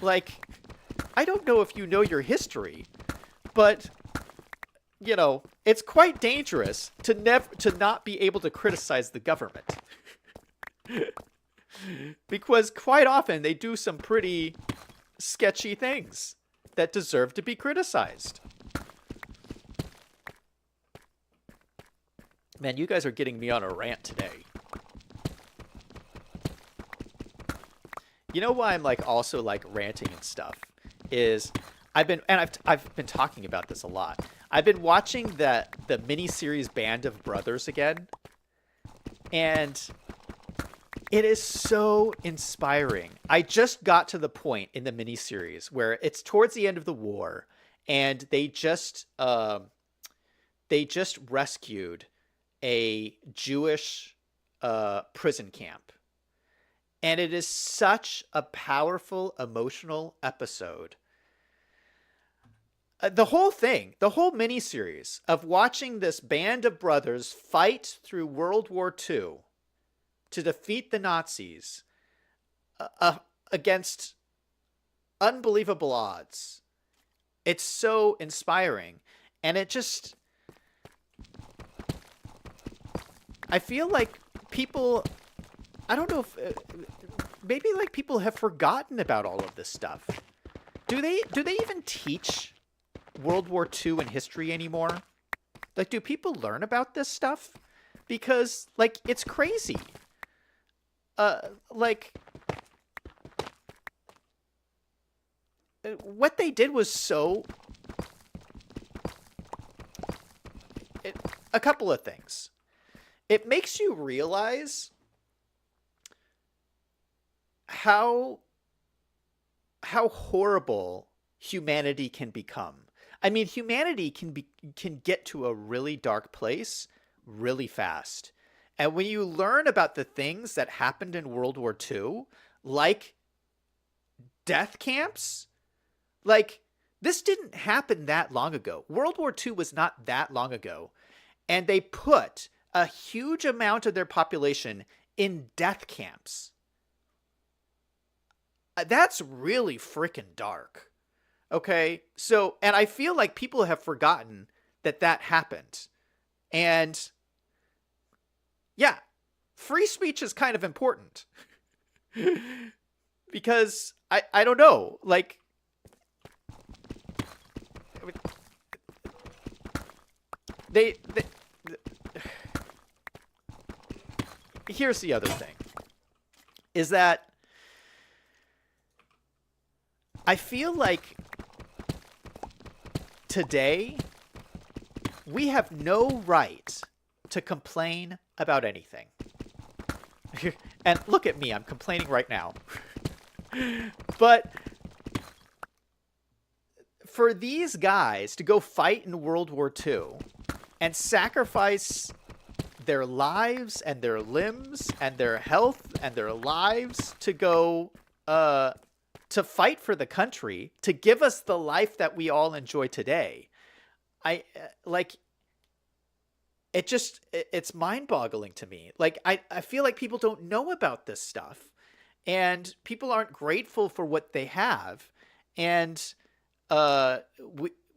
like, I don't know if you know your history, but you know, it's quite dangerous to not be able to criticize the government. Because quite often they do some pretty sketchy things that deserve to be criticized. Man, you guys are getting me on a rant today. You know why I'm like also like ranting and stuff is I've been talking about this a lot. I've been watching the miniseries Band of Brothers again, and it is so inspiring. I just got to the point in the miniseries where it's towards the end of the war, and they just rescued a Jewish prison camp. And it is such a powerful, emotional episode. The whole thing, the whole miniseries of watching this band of brothers fight through World War II to defeat the Nazis against unbelievable odds. It's so inspiring. And it just... I feel like people... I don't know if... maybe like people have forgotten about all of this stuff. Do they even teach World War II in history anymore? Like, do people learn about this stuff? Because, like, it's crazy. Like, what they did was so... a couple of things. It makes you realize how horrible humanity can become. I mean, humanity can get to a really dark place really fast. And when you learn about the things that happened in World War II, like death camps, like this didn't happen that long ago. World War II was not that long ago. And they put a huge amount of their population in death camps. That's really freaking dark. Okay? So, and I feel like people have forgotten that happened. And yeah, free speech is kind of important. Because I don't know, like they here's the other thing is that I feel like today we have no right to complain about anything. And look at me, I'm complaining right now. But for these guys to go fight in World War II and sacrifice their lives and their limbs and their health and their lives to go to fight for the country, to give us the life that we all enjoy today, it's mind-boggling to me. Like, I feel like people don't know about this stuff, and people aren't grateful for what they have, and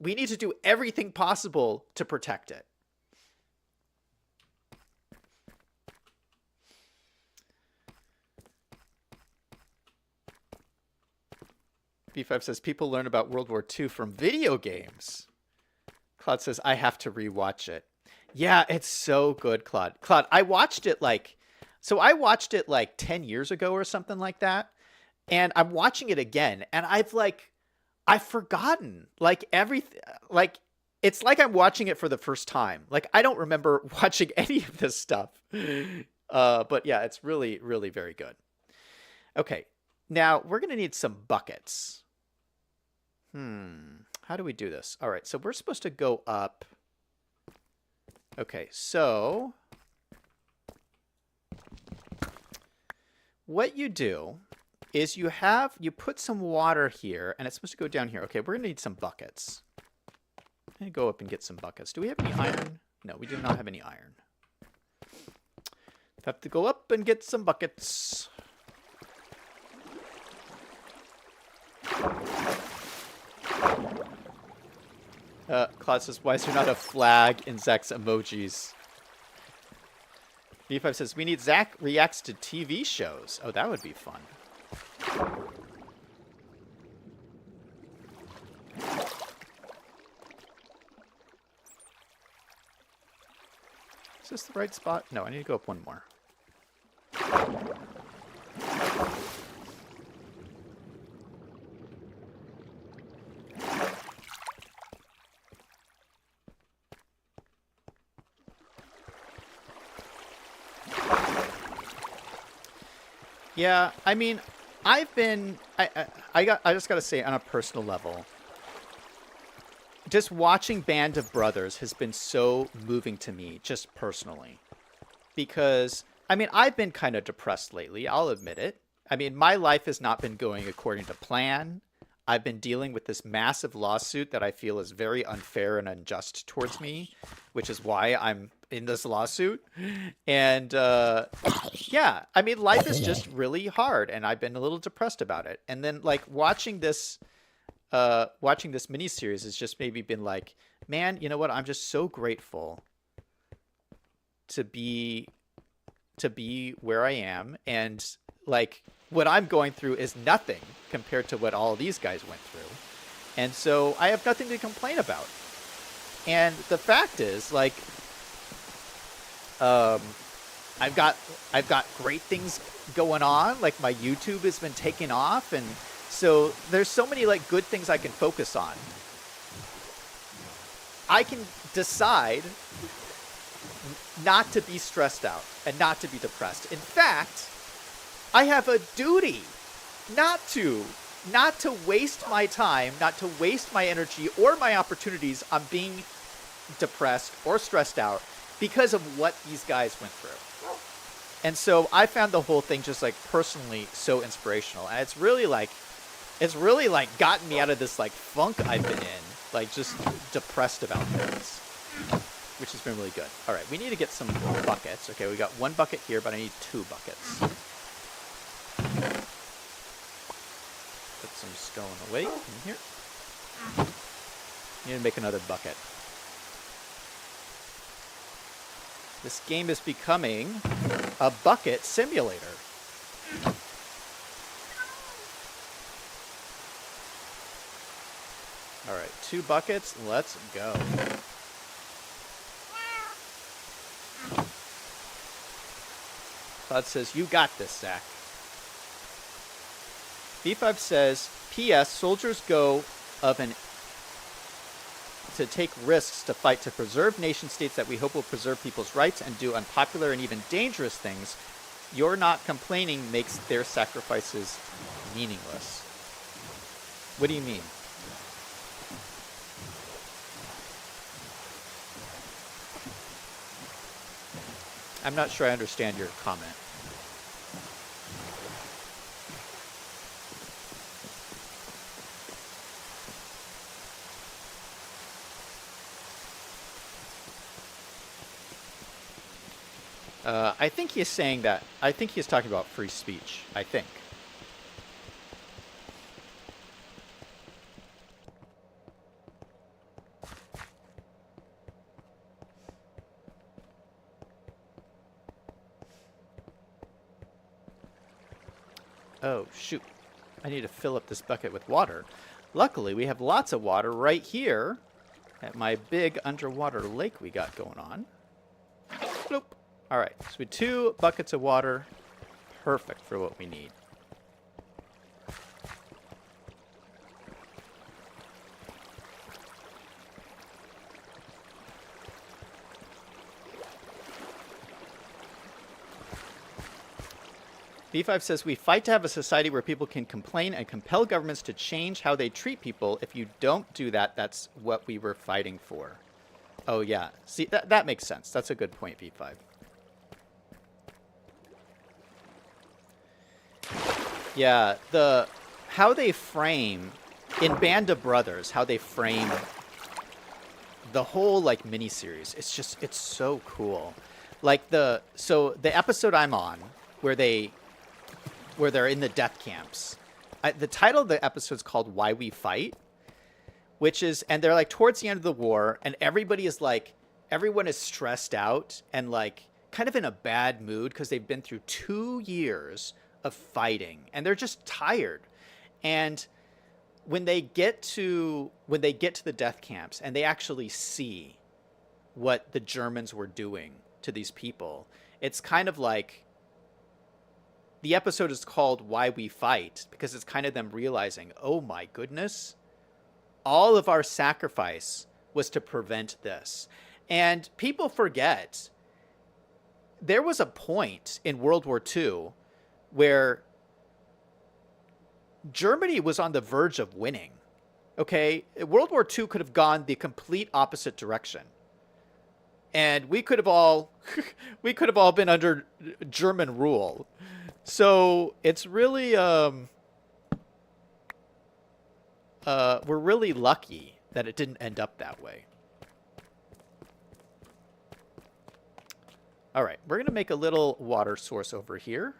we need to do everything possible to protect it. B5 says, people learn about World War II from video games. Claude says, I have to rewatch it. Yeah, it's so good, Claude. Claude, I watched it like 10 years ago or something like that. And I'm watching it again. And I've forgotten like everything. Like, it's like I'm watching it for the first time. Like, I don't remember watching any of this stuff. But yeah, it's really, really very good. Okay. Now we're going to need some buckets. How do we do this? All right, so we're supposed to go up. Okay, so what you do is you put some water here, and it's supposed to go down here. Okay, we're going to need some buckets. I'm going to go up and get some buckets. Do we have any iron? No, we do not have any iron. Have to go up and get some buckets. Claude says, why is there not a flag in Zach's emojis? V5 says, we need Zach reacts to TV shows. Oh, that would be fun. Is this the right spot? No, I need to go up one more. Yeah, I mean, I've been, I just gotta say, on a personal level, just watching Band of Brothers has been so moving to me, just personally. Because, I mean, I've been kind of depressed lately, I'll admit it. I mean, my life has not been going according to plan. I've been dealing with this massive lawsuit that I feel is very unfair and unjust towards me, which is why I'm in this lawsuit. And yeah, I mean, life is just really hard, and I've been a little depressed about it. And then, like, watching this miniseries has just maybe been like, man, you know what? I'm just so grateful to be where I am, and like what I'm going through is nothing compared to what all these guys went through. And so I have nothing to complain about. And the fact is, like, I've got great things going on. Like, my YouTube has been taking off, and so there's so many like good things I can focus on. I can decide not to be stressed out and not to be depressed. In fact, I have a duty not to waste my time, not to waste my energy or my opportunities on being depressed or stressed out because of what these guys went through. And so I found the whole thing just like personally so inspirational. And it's really like gotten me out of this like funk I've been in, like just depressed about things, which has been really good. All right, we need to get some buckets. Okay, we got one bucket here, but I need 2 buckets. Put some stone away in here. Need to make another bucket. This game is becoming a bucket simulator. All right, 2 buckets. Let's go. Claude says, you got this, Zach. B5 says, P.S. Soldiers go to take risks to fight to preserve nation states that we hope will preserve people's rights and do unpopular and even dangerous things. Your not complaining makes their sacrifices meaningless. What do you mean? I'm not sure I understand your comment. I think he's saying that. I think he's talking about free speech. I think. Oh, shoot. I need to fill up this bucket with water. Luckily, we have lots of water right here at my big underwater lake we got going on. Bloop. All right, so we have 2 buckets of water. Perfect for what we need. B5 says, we fight to have a society where people can complain and compel governments to change how they treat people. If you don't do that, that's what we were fighting for. Oh, yeah. See, that makes sense. That's a good point, B5. Yeah, how they frame, in Band of Brothers, how they frame the whole, like, miniseries, it's so cool. Like, so the episode I'm on, where they're in the death camps. The title of the episode is called Why We Fight. which is, and they're like towards the end of the war, and everybody is like, everyone is stressed out and like kind of in a bad mood because they've been through 2 years of fighting and they're just tired. And when they get to the death camps and they actually see what the Germans were doing to these people, it's kind of like the episode is called Why We Fight, because it's kind of them realizing, oh my goodness, all of our sacrifice was to prevent this. And people forget there was a point in World War II where Germany was on the verge of winning. Okay, World War II could have gone the complete opposite direction, and we could have all been under German rule. So it's really we're really lucky that it didn't end up that way. All right, we're gonna make a little water source over here.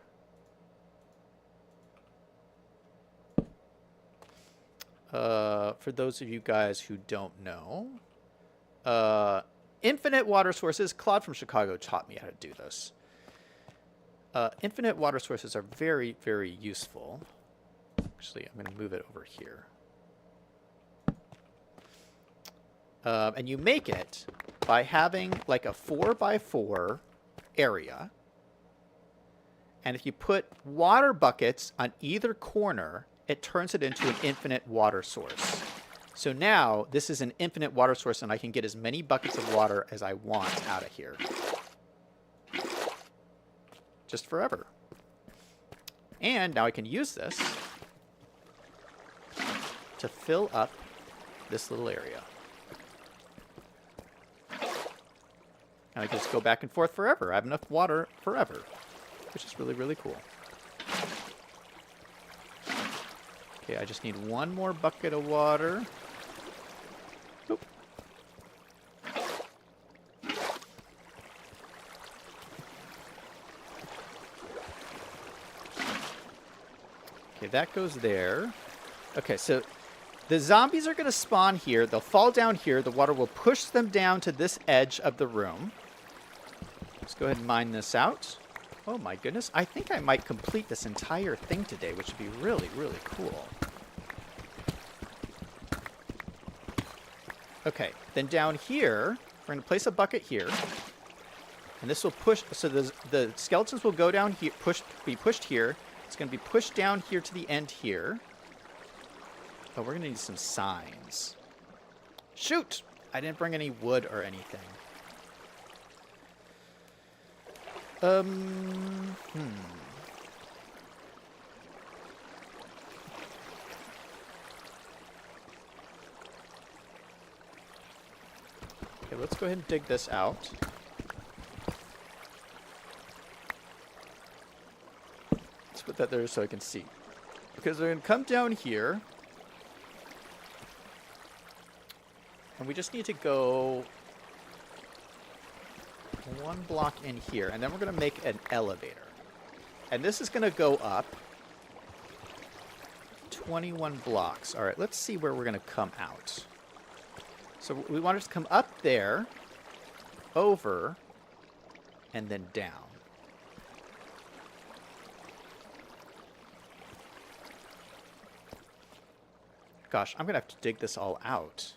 For those of you guys who don't know, infinite water sources, Claude from Chicago taught me how to do this. Infinite water sources are very, very useful. Actually, I'm going to move it over here. And you make it by having like a 4x4 area. And if you put water buckets on either corner, it turns it into an infinite water source. So now this is an infinite water source, and I can get as many buckets of water as I want out of here. Just forever. And now I can use this to fill up this little area. And I can just go back and forth forever. I have enough water forever, which is really, really cool. Okay, I just need one more bucket of water. Oop. Okay, that goes there. Okay, so the zombies are going to spawn here. They'll fall down here. The water will push them down to this edge of the room. Let's go ahead and mine this out. Oh my goodness, I think I might complete this entire thing today, which would be really, really cool. Okay, then down here, we're going to place a bucket here. And this will push, so the skeletons will go down here, be pushed here. It's going to be pushed down here to the end here. Oh, we're going to need some signs. Shoot! I didn't bring any wood or anything. Okay, let's go ahead and dig this out. Let's put that there so I can see. Because they're going to come down here. And we just need to go one block in here, and then we're going to make an elevator. And this is going to go up 21 blocks. All right, let's see where we're going to come out. So we want it to come up there, over, and then down. Gosh, I'm going to have to dig this all out.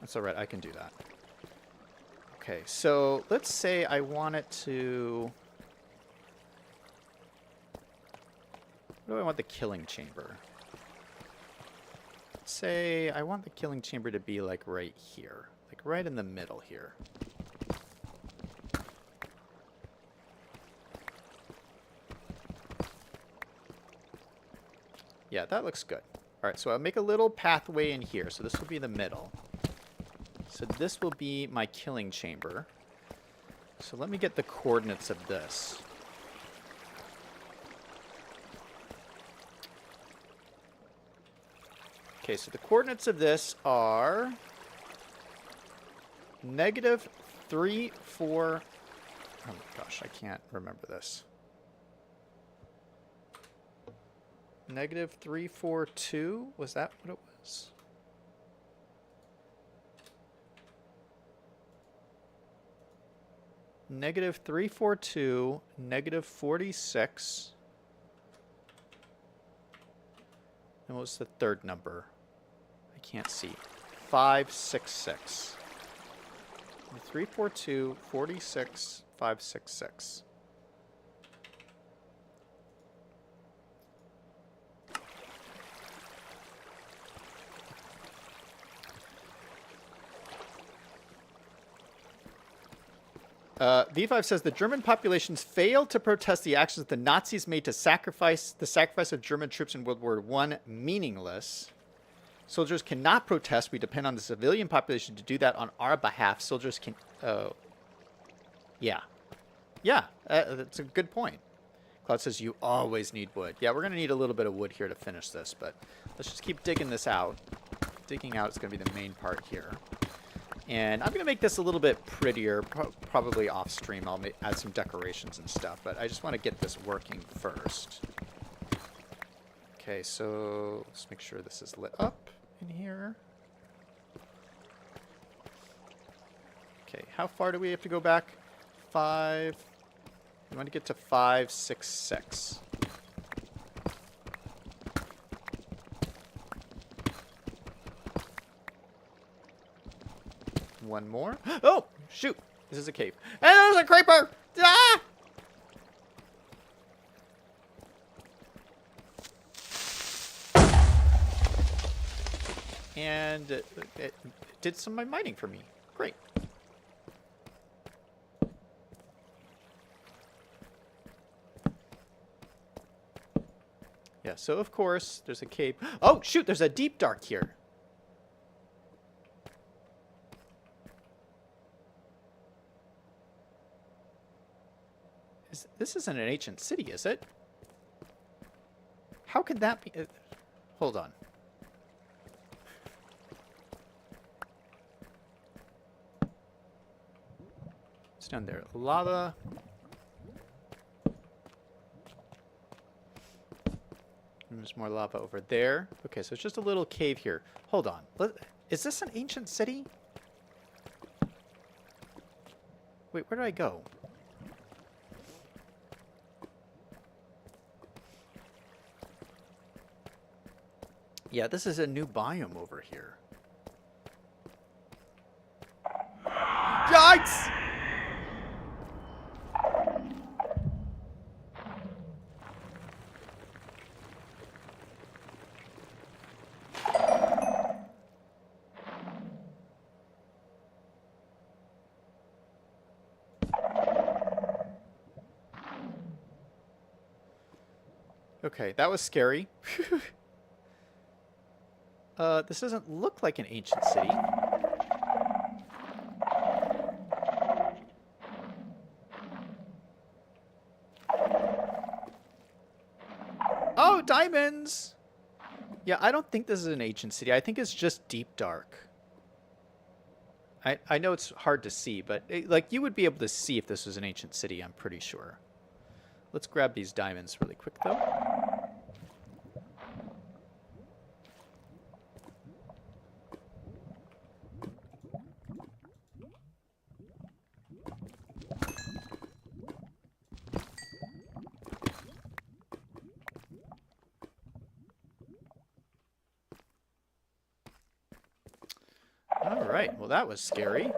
That's all right, I can do that. Okay, so let's say I want it to... What do I want the killing chamber? Let's say I want the killing chamber to be like right here. Like right in the middle here. Yeah, that looks good. All right, so I'll make a little pathway in here. So this will be the middle. So this will be my killing chamber. So let me get the coordinates of this. Okay, so the coordinates of this are -3, 4... Oh my gosh, I can't remember this. Negative 342? Was that what it was? Negative 342, negative 46. And what was the third number? I can't see. 566. 342, 46, 566. V5 says the German populations failed to protest the actions the Nazis made to sacrifice of German troops in World War I meaningless. Soldiers cannot protest. We depend on the civilian population to do that on our behalf. Soldiers can... Oh. Yeah. Yeah, that's a good point. Cloud says you always need wood. Yeah, we're going to need a little bit of wood here to finish this, but let's just keep digging this out. Digging out is going to be the main part here. And I'm going to make this a little bit prettier, probably off stream. I'll add some decorations and stuff, but I just want to get this working first. Okay, so let's make sure this is lit up in here. Okay, how far do we have to go back? 5. We want to get to 566. One more. Oh, shoot. This is a cave. And there's a creeper! Ah! And it did some of my mining for me. Great. Yeah, so of course, there's a cave. Oh, shoot, there's a deep dark here. This isn't an ancient city, is it? How could that be? Hold on. It's down there. Lava. And there's more lava over there. Okay, so it's just a little cave here. Hold on. Is this an ancient city? Wait, where did I go? Yeah, this is a new biome over here. Yikes! Okay, that was scary. This doesn't look like an ancient city. Oh, diamonds! Yeah, I don't think this is an ancient city. I think it's just deep dark. I know it's hard to see, but like you would be able to see if this was an ancient city, I'm pretty sure. Let's grab these diamonds really quick, though. Alright, well that was scary.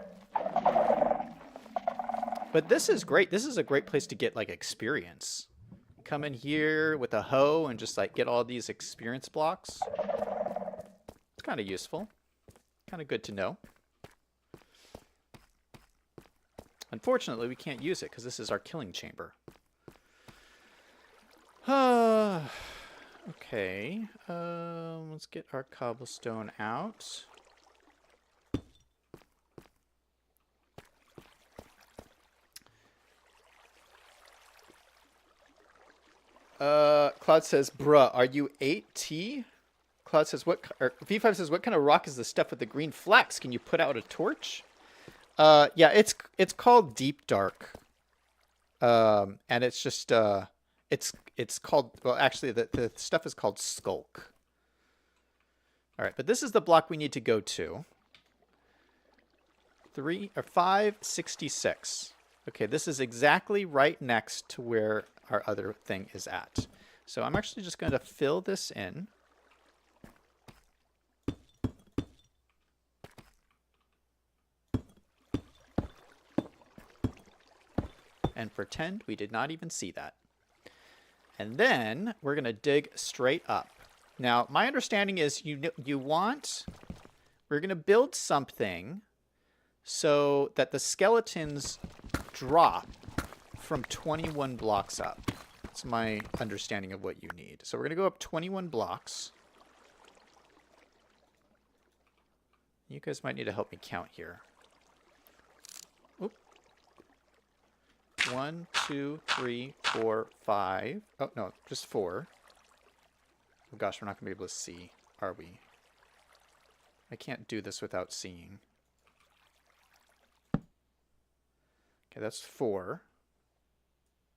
But this is great. This is a great place to get, like, experience. Come in here with a hoe and just, like, get all these experience blocks. It's kind of useful. Kind of good to know. Unfortunately, we can't use it because this is our killing chamber. Okay. Let's get our cobblestone out. Cloud says, bruh, are you 8T? Cloud says, V5 says, what kind of rock is the stuff with the green flax? Can you put out a torch? Yeah, it's called Deep Dark. And it's just, It's called, well, actually, the stuff is called skulk. All right, but this is the block we need to go to. 566. Okay, this is exactly right next to where our other thing is at. So I'm actually just going to fill this in. And pretend we did not even see that. And then we're going to dig straight up. Now, my understanding is we're going to build something so that the skeletons drop from 21 blocks up. That's my understanding of what you need. So we're going to go up 21 blocks. You guys might need to help me count here. Oop. 1, 2, 3, 4, 5. Oh, no, just 4. Oh gosh, we're not going to be able to see, are we? I can't do this without seeing. Okay, that's 4.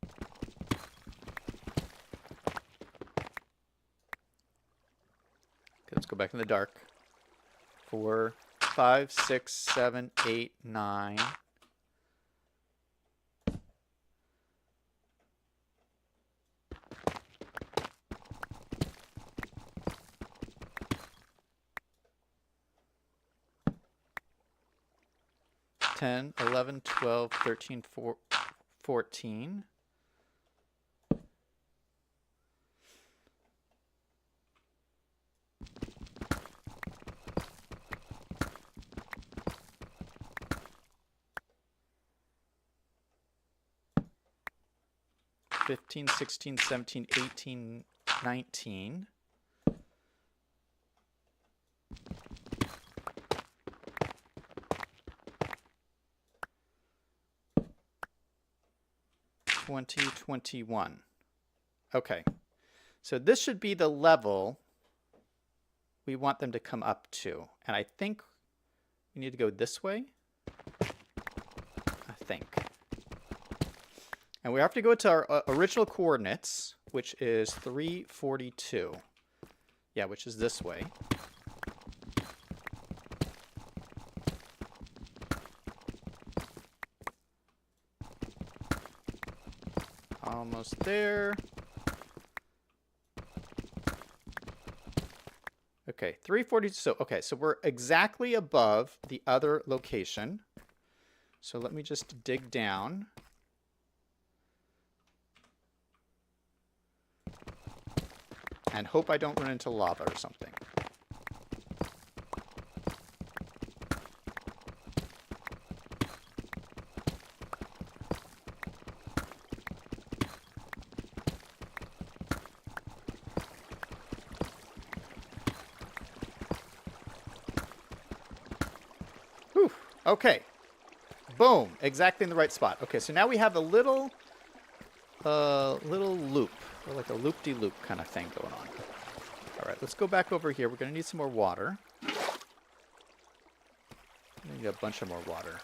Okay, let's go back in the dark. 4, 5, 6, 7, 8, 9. 10, 11, 12, 13, 14. Fifteen, 16, 17, 18, 19. 20, 21. Okay. So this should be the level we want them to come up to. And I think we need to go this way. I think. And we have to go to our original coordinates, which is 342. Yeah, which is this way. Almost there. Okay, 340. So, okay, so we're exactly above the other location. So let me just dig down. And hope I don't run into lava or something. Whew. Okay. Boom. Exactly in the right spot. Okay, so now we have a little loop. Or like a loop-de-loop kind of thing going on. All right, let's go back over here. We're going to need some more water. I need a bunch of more water.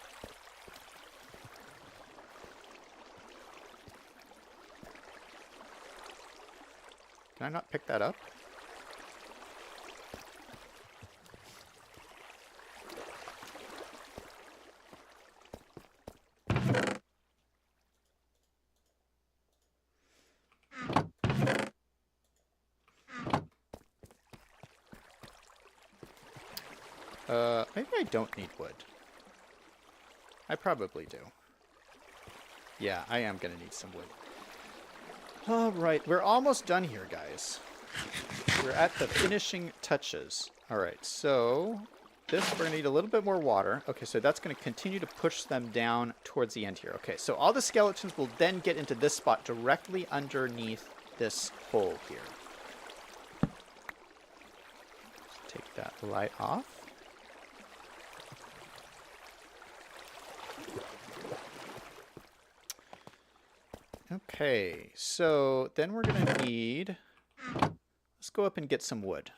Can I not pick that up? Maybe I don't need wood. I probably do. Yeah, I am going to need some wood. All right, we're almost done here, guys. We're at the finishing touches. All right, so this, we're going to need a little bit more water. Okay, so that's going to continue to push them down towards the end here. Okay, so all the skeletons will then get into this spot directly underneath this hole here. Let's take that light off. Okay, so then we're going to need, let's go up and get some wood.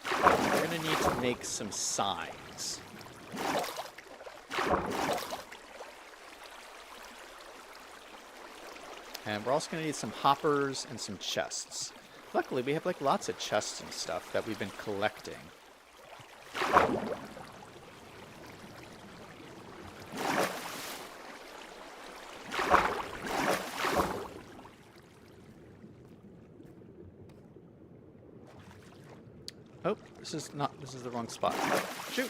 We're going to need to make some signs. And we're also going to need some hoppers and some chests. Luckily, we have like lots of chests and stuff that we've been collecting. Oh, this is the wrong spot. Shoot!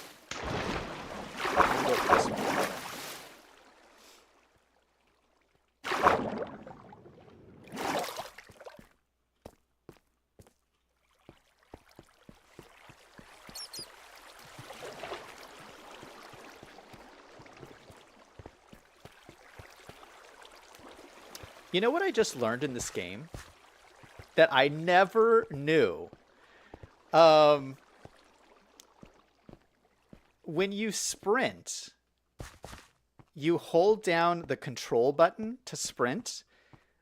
You know what I just learned in this game? That I never knew. When you sprint, you hold down the control button to sprint,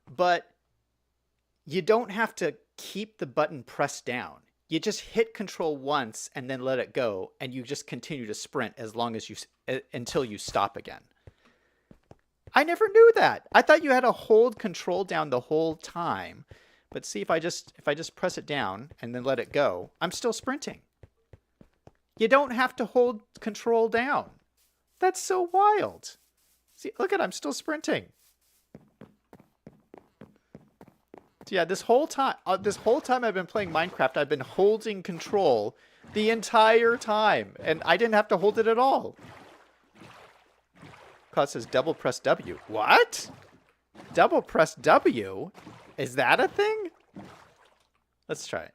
but you don't have to keep the button pressed down. You just hit control once and then let it go, and you just continue to sprint as long as until you stop again. I never knew that. I thought you had to hold control down the whole time. But see, if I just press it down and then let it go, I'm still sprinting. You don't have to hold control down. That's so wild. See, look at, I'm still sprinting. So yeah, this whole time I've been playing Minecraft, I've been holding control the entire time, and I didn't have to hold it at all. Cloud says double press W. What? Double press W? Is that a thing? Let's try it.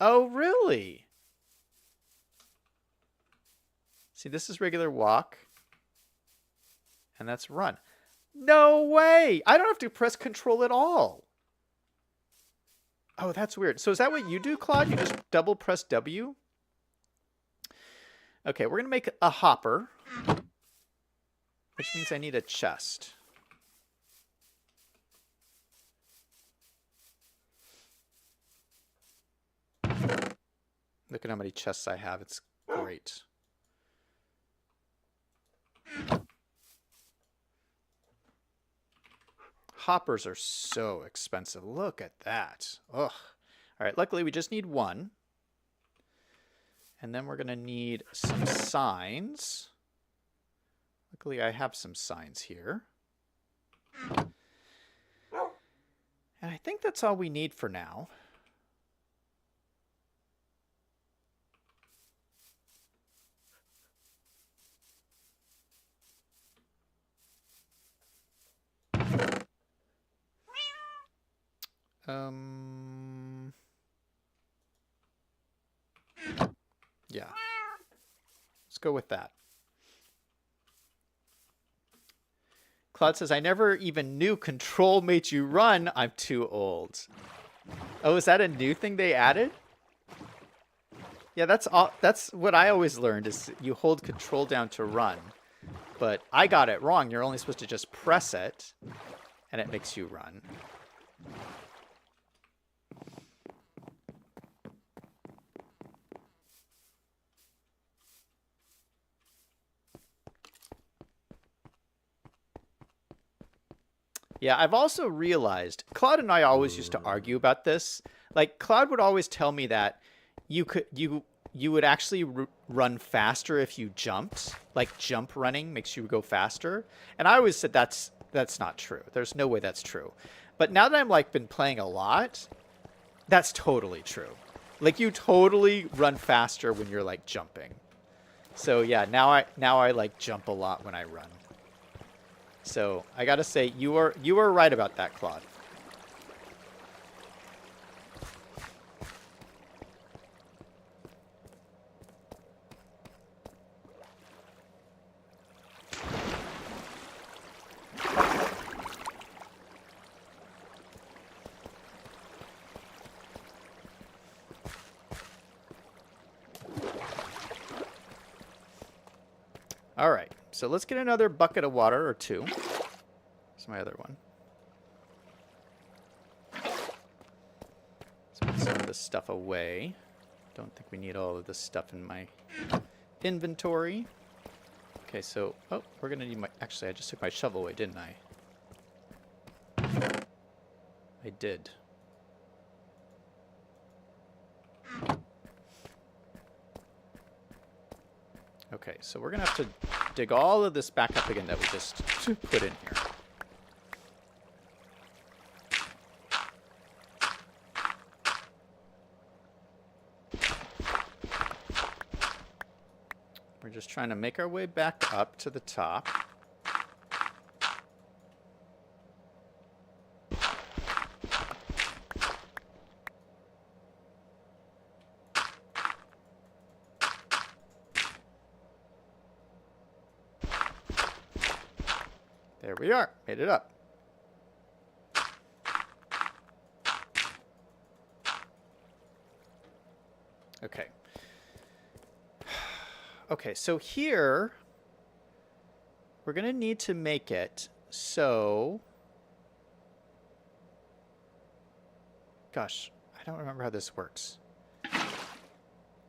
Oh, really? See, this is regular walk. And that's run. No way! I don't have to press control at all. Oh, that's weird. So is that what you do, Claude? You just double press W? Okay, we're going to make a hopper. Which means I need a chest. Look at how many chests I have. It's great. Hoppers are so expensive. Look at that. Ugh. All right, luckily we just need one. And then we're going to need some signs. Luckily I have some signs here. And I think that's all we need for now. Yeah. Let's go with that. Claude says, I never even knew control made you run. I'm too old. Oh, is that a new thing they added? Yeah, that's what I always learned is you hold control down to run. But I got it wrong. You're only supposed to just press it and it makes you run. Yeah, I've also realized, Claude and I always used to argue about this. Like, Claude would always tell me that you would actually run faster if you jumped. Like, jump running makes you go faster. And I always said that's not true. There's no way that's true. But now that I'm, like, been playing a lot, that's totally true. Like, you totally run faster when you're, like, jumping. So, yeah, now I like, jump a lot when I run. So I gotta say, you were right about that, Claude. All right, so let's get another bucket of water or two. Here's my other one. Let's put some of this stuff away. Don't think we need all of this stuff in my inventory. Okay, so, oh, we're gonna need my, actually I just took my shovel away, didn't I? I did. Okay, so we're going to have to dig all of this back up again that we just put in here. We're just trying to make our way back up to the top. There we are. Made it up. Okay. Okay, so here we're going to need to make it so... Gosh, I don't remember how this works.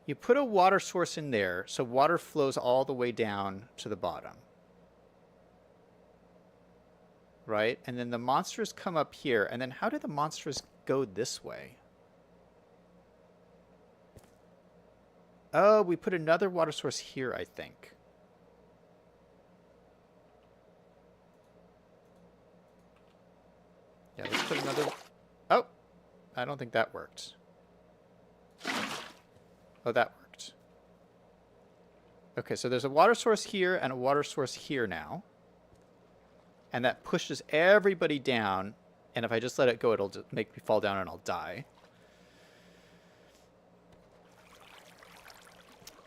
You put a water source in there so water flows all the way down to the bottom. Right? And then the monsters come up here. And then how do the monsters go this way? Oh, we put another water source here, I think. Yeah, let's put another... Oh! I don't think that worked. Oh, that worked. Okay, so there's a water source here and a water source here now. And that pushes everybody down. And if I just let it go, it'll just make me fall down and I'll die.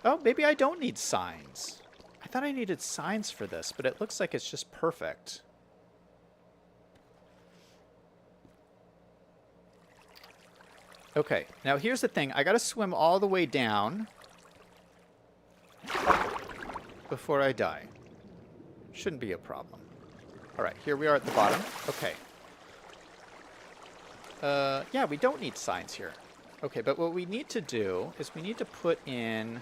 Oh, maybe I don't need signs. I thought I needed signs for this, but it looks like it's just perfect. Okay, now here's the thing. I gotta swim all the way down before I die. Shouldn't be a problem. Alright, here we are at the bottom. Okay. Yeah, we don't need signs here. Okay, but what we need to do is we need to put in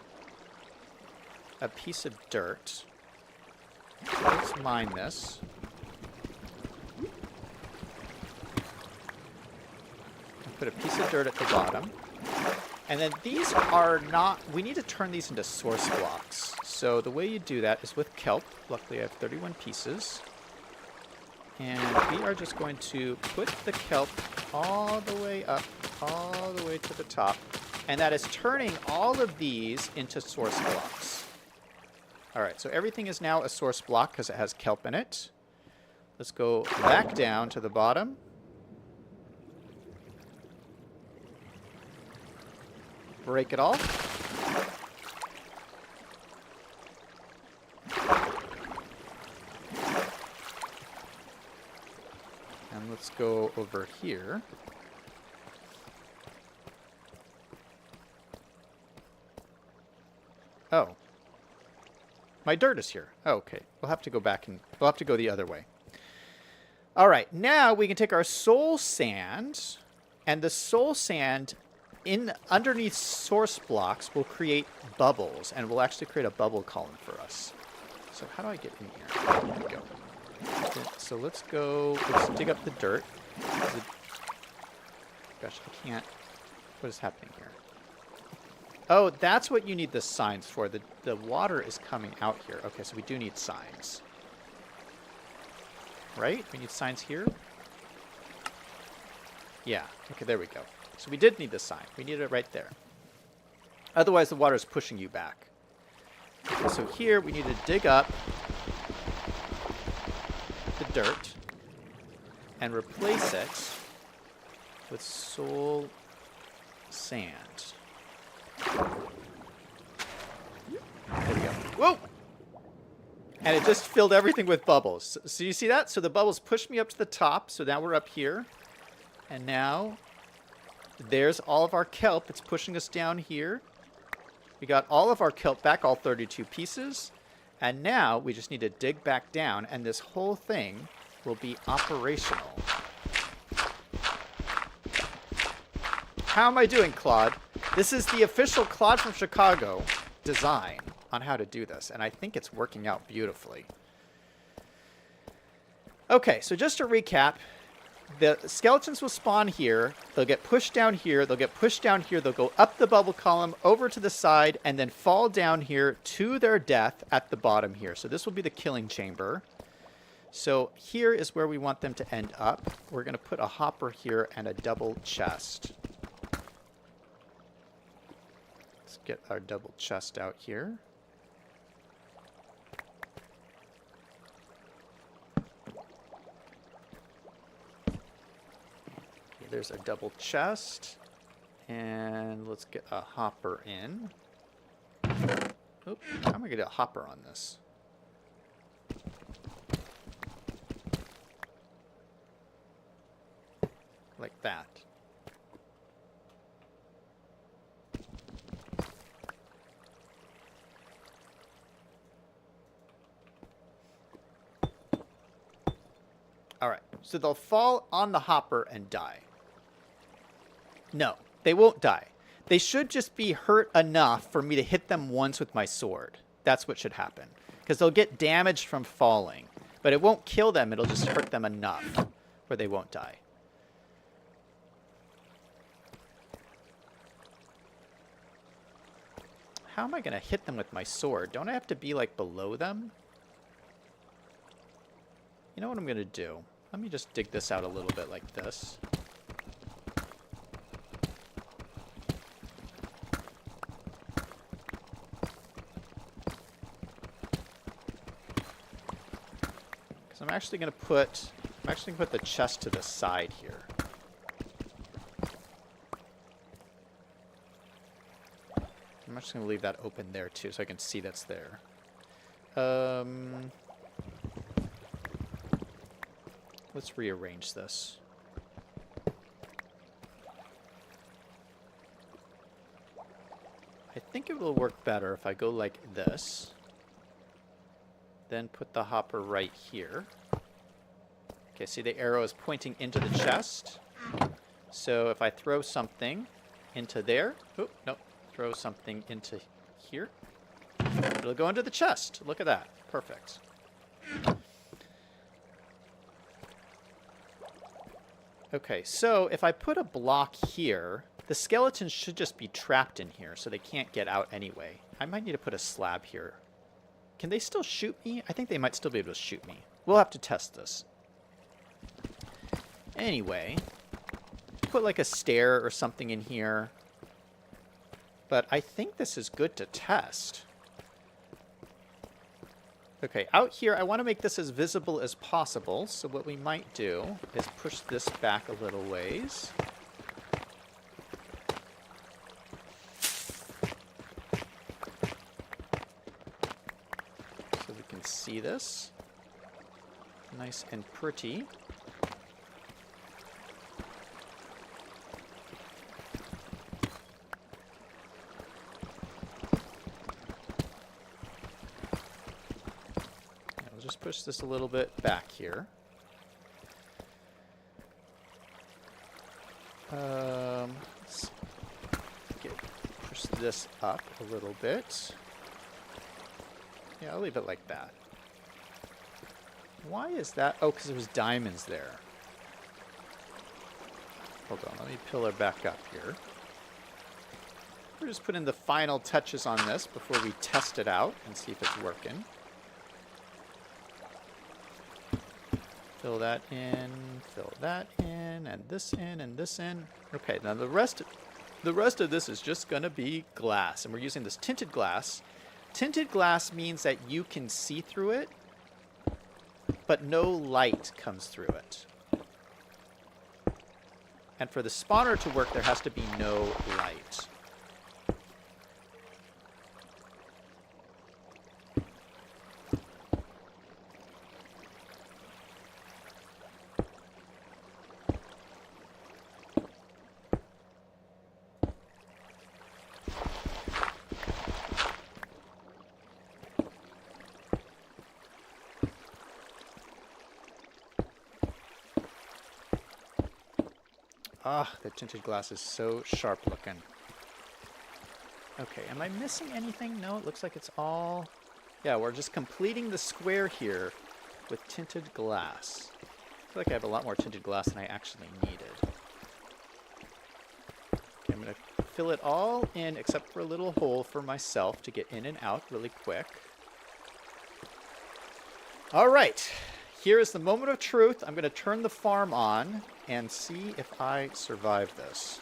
a piece of dirt. So let's mine this. Put a piece of dirt at the bottom. And then these are not... We need to turn these into source blocks. So the way you do that is with kelp. Luckily I have 31 pieces. And we are just going to put the kelp all the way up, all the way to the top. And that is turning all of these into source blocks. Alright, so everything is now a source block because it has kelp in it. Let's go back down to the bottom. Break it all. And let's go over here. Oh. My dirt is here. Oh, okay. We'll have to go back and we'll have to go the other way. All right. Now we can take our soul sand, and the soul sand underneath source blocks will create bubbles, and we'll actually create a bubble column for us. So how do I get in here? There we go. So let's dig up the dirt. Gosh, I can't. What is happening here? Oh, that's what you need the signs for. The water is coming out here. Okay, so we do need signs. Right? We need signs here? Yeah. Okay, there we go. So we did need the sign. We need it right there. Otherwise, the water is pushing you back. Okay, so here we need to dig up the dirt and replace it with soul sand. There we go. Whoa! And it just filled everything with bubbles. So you see that? So the bubbles pushed me up to the top. So now we're up here. And now there's all of our kelp. It's pushing us down here. We got all of our kelp back, all 32 pieces. And now we just need to dig back down, and this whole thing will be operational. How am I doing, Claude? This is the official Claude from Chicago design on how to do this, and I think it's working out beautifully. Okay, so just to recap, the skeletons will spawn here. They'll get pushed down here. They'll get pushed down here. They'll go up the bubble column, over to the side, and then fall down here to their death at the bottom here. So this will be the killing chamber. So here is where we want them to end up. We're going to put a hopper here and a double chest. Let's get our double chest out here. There's a double chest, and let's get a hopper in. Oop, how am I going to get a hopper on this? Like that. All right, so they'll fall on the hopper and die. No, they won't die. They should just be hurt enough for me to hit them once with my sword. That's what should happen. Because they'll get damaged from falling. But it won't kill them. It'll just hurt them enough where they won't die. How am I going to hit them with my sword? Don't I have to be, like, below them? You know what I'm going to do? Let me just dig this out a little bit like this. I'm actually going to put the chest to the side here. I'm actually going to leave that open there too so I can see that's there. Let's rearrange this. I think it will work better if I go like this. Then put the hopper right here. Okay, see the arrow is pointing into the chest. So if I throw something into there, oh, no, throw something into here, it'll go into the chest. Look at that. Perfect. Okay, so if I put a block here, the skeletons should just be trapped in here, so they can't get out anyway. I might need to put a slab here. Can they still shoot me? I think they might still be able to shoot me. We'll have to test this. Anyway, put like a stair or something in here. But I think this is good to test. Okay, out here, I want to make this as visible as possible. So what we might do is push this back a little ways. See this? Nice and pretty. I'll just push this a little bit back here. Let's push this up a little bit. Yeah, I'll leave it like that. Why is that? Oh, because there was diamonds there. Hold on, let me pillar back up here. We're just putting the final touches on this before we test it out and see if it's working. Fill that in, and this in, and this in. Okay, now the rest of this is just going to be glass, and we're using this tinted glass. Tinted glass means that you can see through it, but no light comes through it. And for the spawner to work, there has to be no light. Ah, the tinted glass is so sharp looking. Okay, am I missing anything? No, it looks like it's all... Yeah, we're just completing the square here with tinted glass. feel like I have a lot more tinted glass than I actually needed. Okay, I'm going to fill it all in except for a little hole for myself to get in and out really quick. All right. Here is the moment of truth. I'm going to turn the farm on and see if I survive this.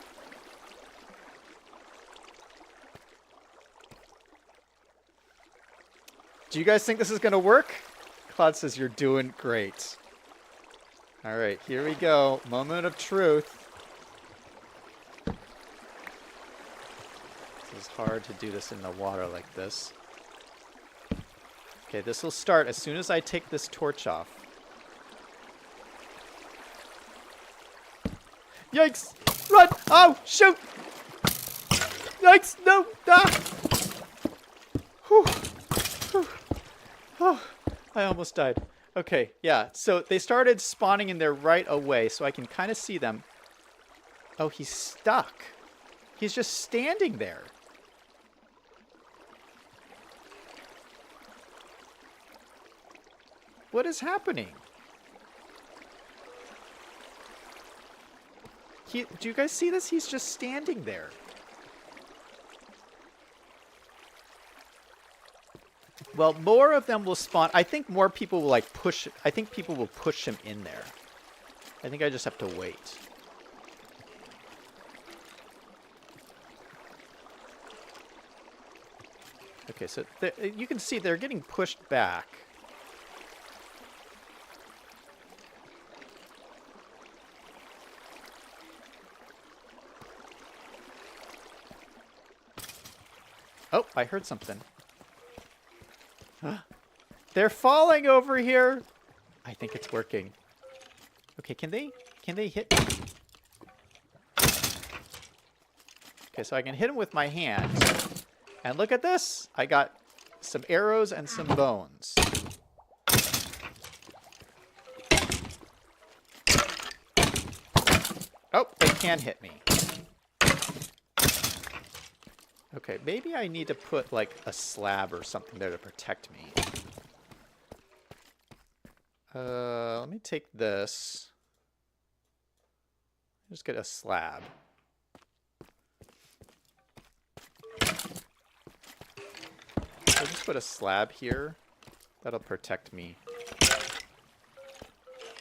Do you guys think this is going to work? Claude says you're doing great. All right, here we go. Moment of truth. It's hard to do this in the water like this. Okay, this will start as soon as I take this torch off. Yikes! Run! Oh, shoot! Yikes! No! Ah! Whew. Whew. Oh, I almost died. Okay, yeah. So they started spawning in there right away, so I can kind of see them. Oh, he's stuck. He's just standing there. What is happening? Do you guys see this? He's just standing there. Well, more of them will spawn. I think more people will like push. I think people will push him in there. I think I just have to wait. Okay, so you can see they're getting pushed back. Oh, I heard something. They're falling over here. I think it's working. Okay, can they hit me? Okay, so I can hit him with my hands. And look at this. I got some arrows and some bones. Oh, they can hit me. Okay, maybe I need to put like a slab or something there to protect me. Let me take this. Just get a slab. I'll just put a slab here. That'll protect me.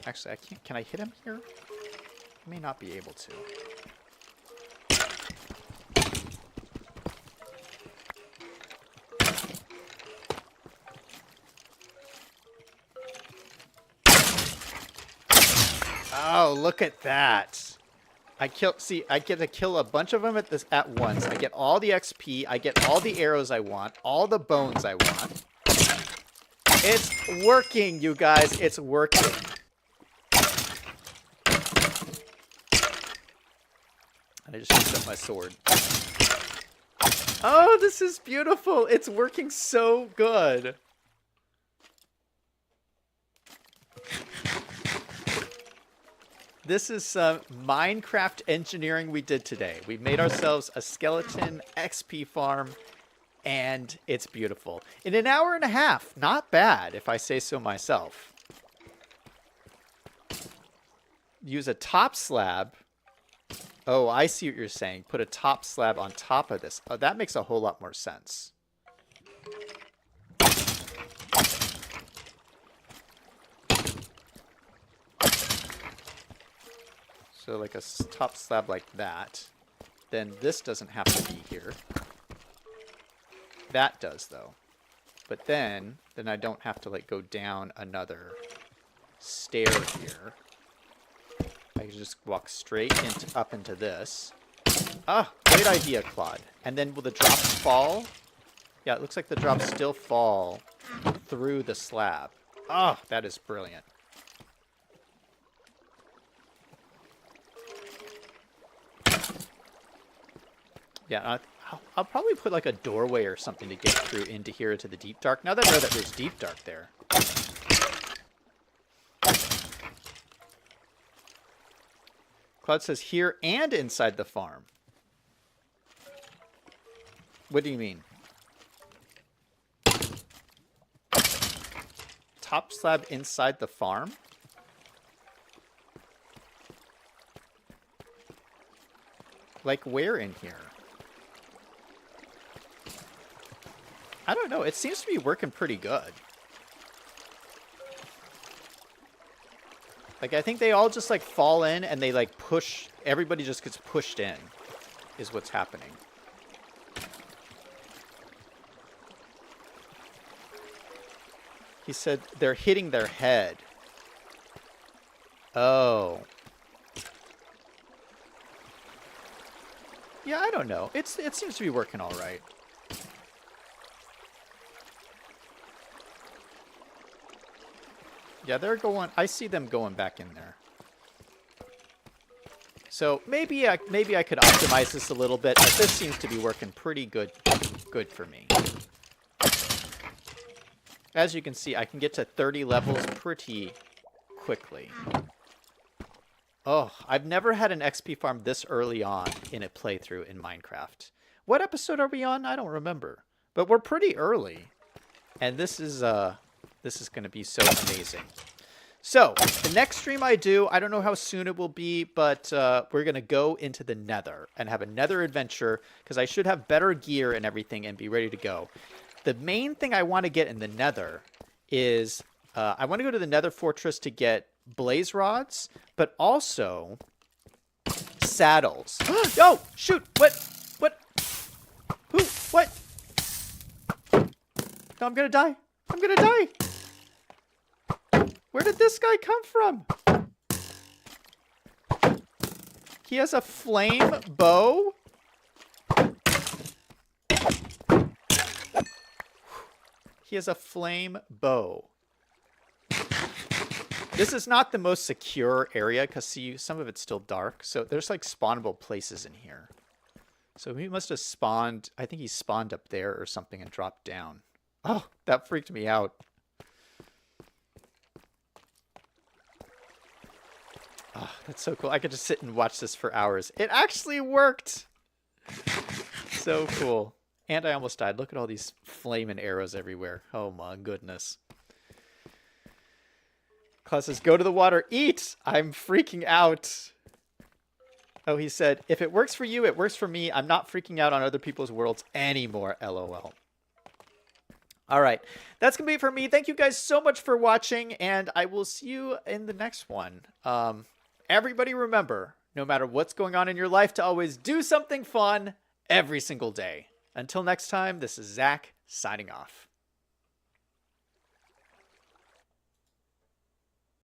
Actually, I can't. Can I hit him here? I may not be able to. Oh, look at that. I get to kill a bunch of them at once. I get all the XP, I get all the arrows I want, all the bones I want. It's working, you guys. It's working. And I just used up my sword. Oh, this is beautiful. It's working so good. This is some Minecraft engineering we did today. We made ourselves a skeleton XP farm, and it's beautiful. In an hour and a half. Not bad, if I say so myself. Use a top slab. Oh, I see what you're saying. Put a top slab on top of this. Oh, that makes a whole lot more sense. So like a top slab like that. Then this doesn't have to be here. That does, though. But then I don't have to like go down another stair here. I can just walk straight up into this. Ah, great idea, Claude. And then will the drops fall? Yeah, it looks like the drops still fall through the slab. Ah, that is brilliant. Yeah, I'll probably put like a doorway or something to get through into here to the deep dark. Now that I know that there's deep dark there. Cloud says here and inside the farm. What do you mean? Top slab inside the farm? Like, where in here? I don't know. It seems to be working pretty good. Like, I think they all just, like, fall in and they, like, push. Everybody just gets pushed in is what's happening. He said they're hitting their head. Oh. Yeah, I don't know. It seems to be working all right. Yeah, they're going. I see them going back in there. So maybe I could optimize this a little bit, but this seems to be working pretty good for me. As you can see, I can get to 30 levels pretty quickly. Oh, I've never had an XP farm this early on in a playthrough in Minecraft. What episode are we on? I don't remember. But we're pretty early. And this is going to be so amazing. So, the next stream I do, I don't know how soon it will be, but we're going to go into the Nether and have a Nether adventure because I should have better gear and everything and be ready to go. The main thing I want to get in the Nether is I want to go to the Nether Fortress to get blaze rods, but also saddles. Oh, shoot! What? Who? What? No, I'm gonna die. I'm gonna die. Where did this guy come from? He has a flame bow? He has a flame bow. This is not the most secure area because, see, some of it's still dark. So there's, like, spawnable places in here. So he must have spawned. I think he spawned up there or something and dropped down. Oh, that freaked me out. Oh, that's so cool. I could just sit and watch this for hours. It actually worked. So cool. And I almost died. Look at all these flaming arrows everywhere. Oh my goodness. Klaus says, go to the water. Eat! I'm freaking out. Oh, he said, if it works for you, it works for me. I'm not freaking out on other people's worlds anymore. LOL. All right. That's going to be it for me. Thank you guys so much for watching, and I will see you in the next one. Everybody remember, no matter what's going on in your life, to always do something fun every single day. Until next time, this is Zach signing off.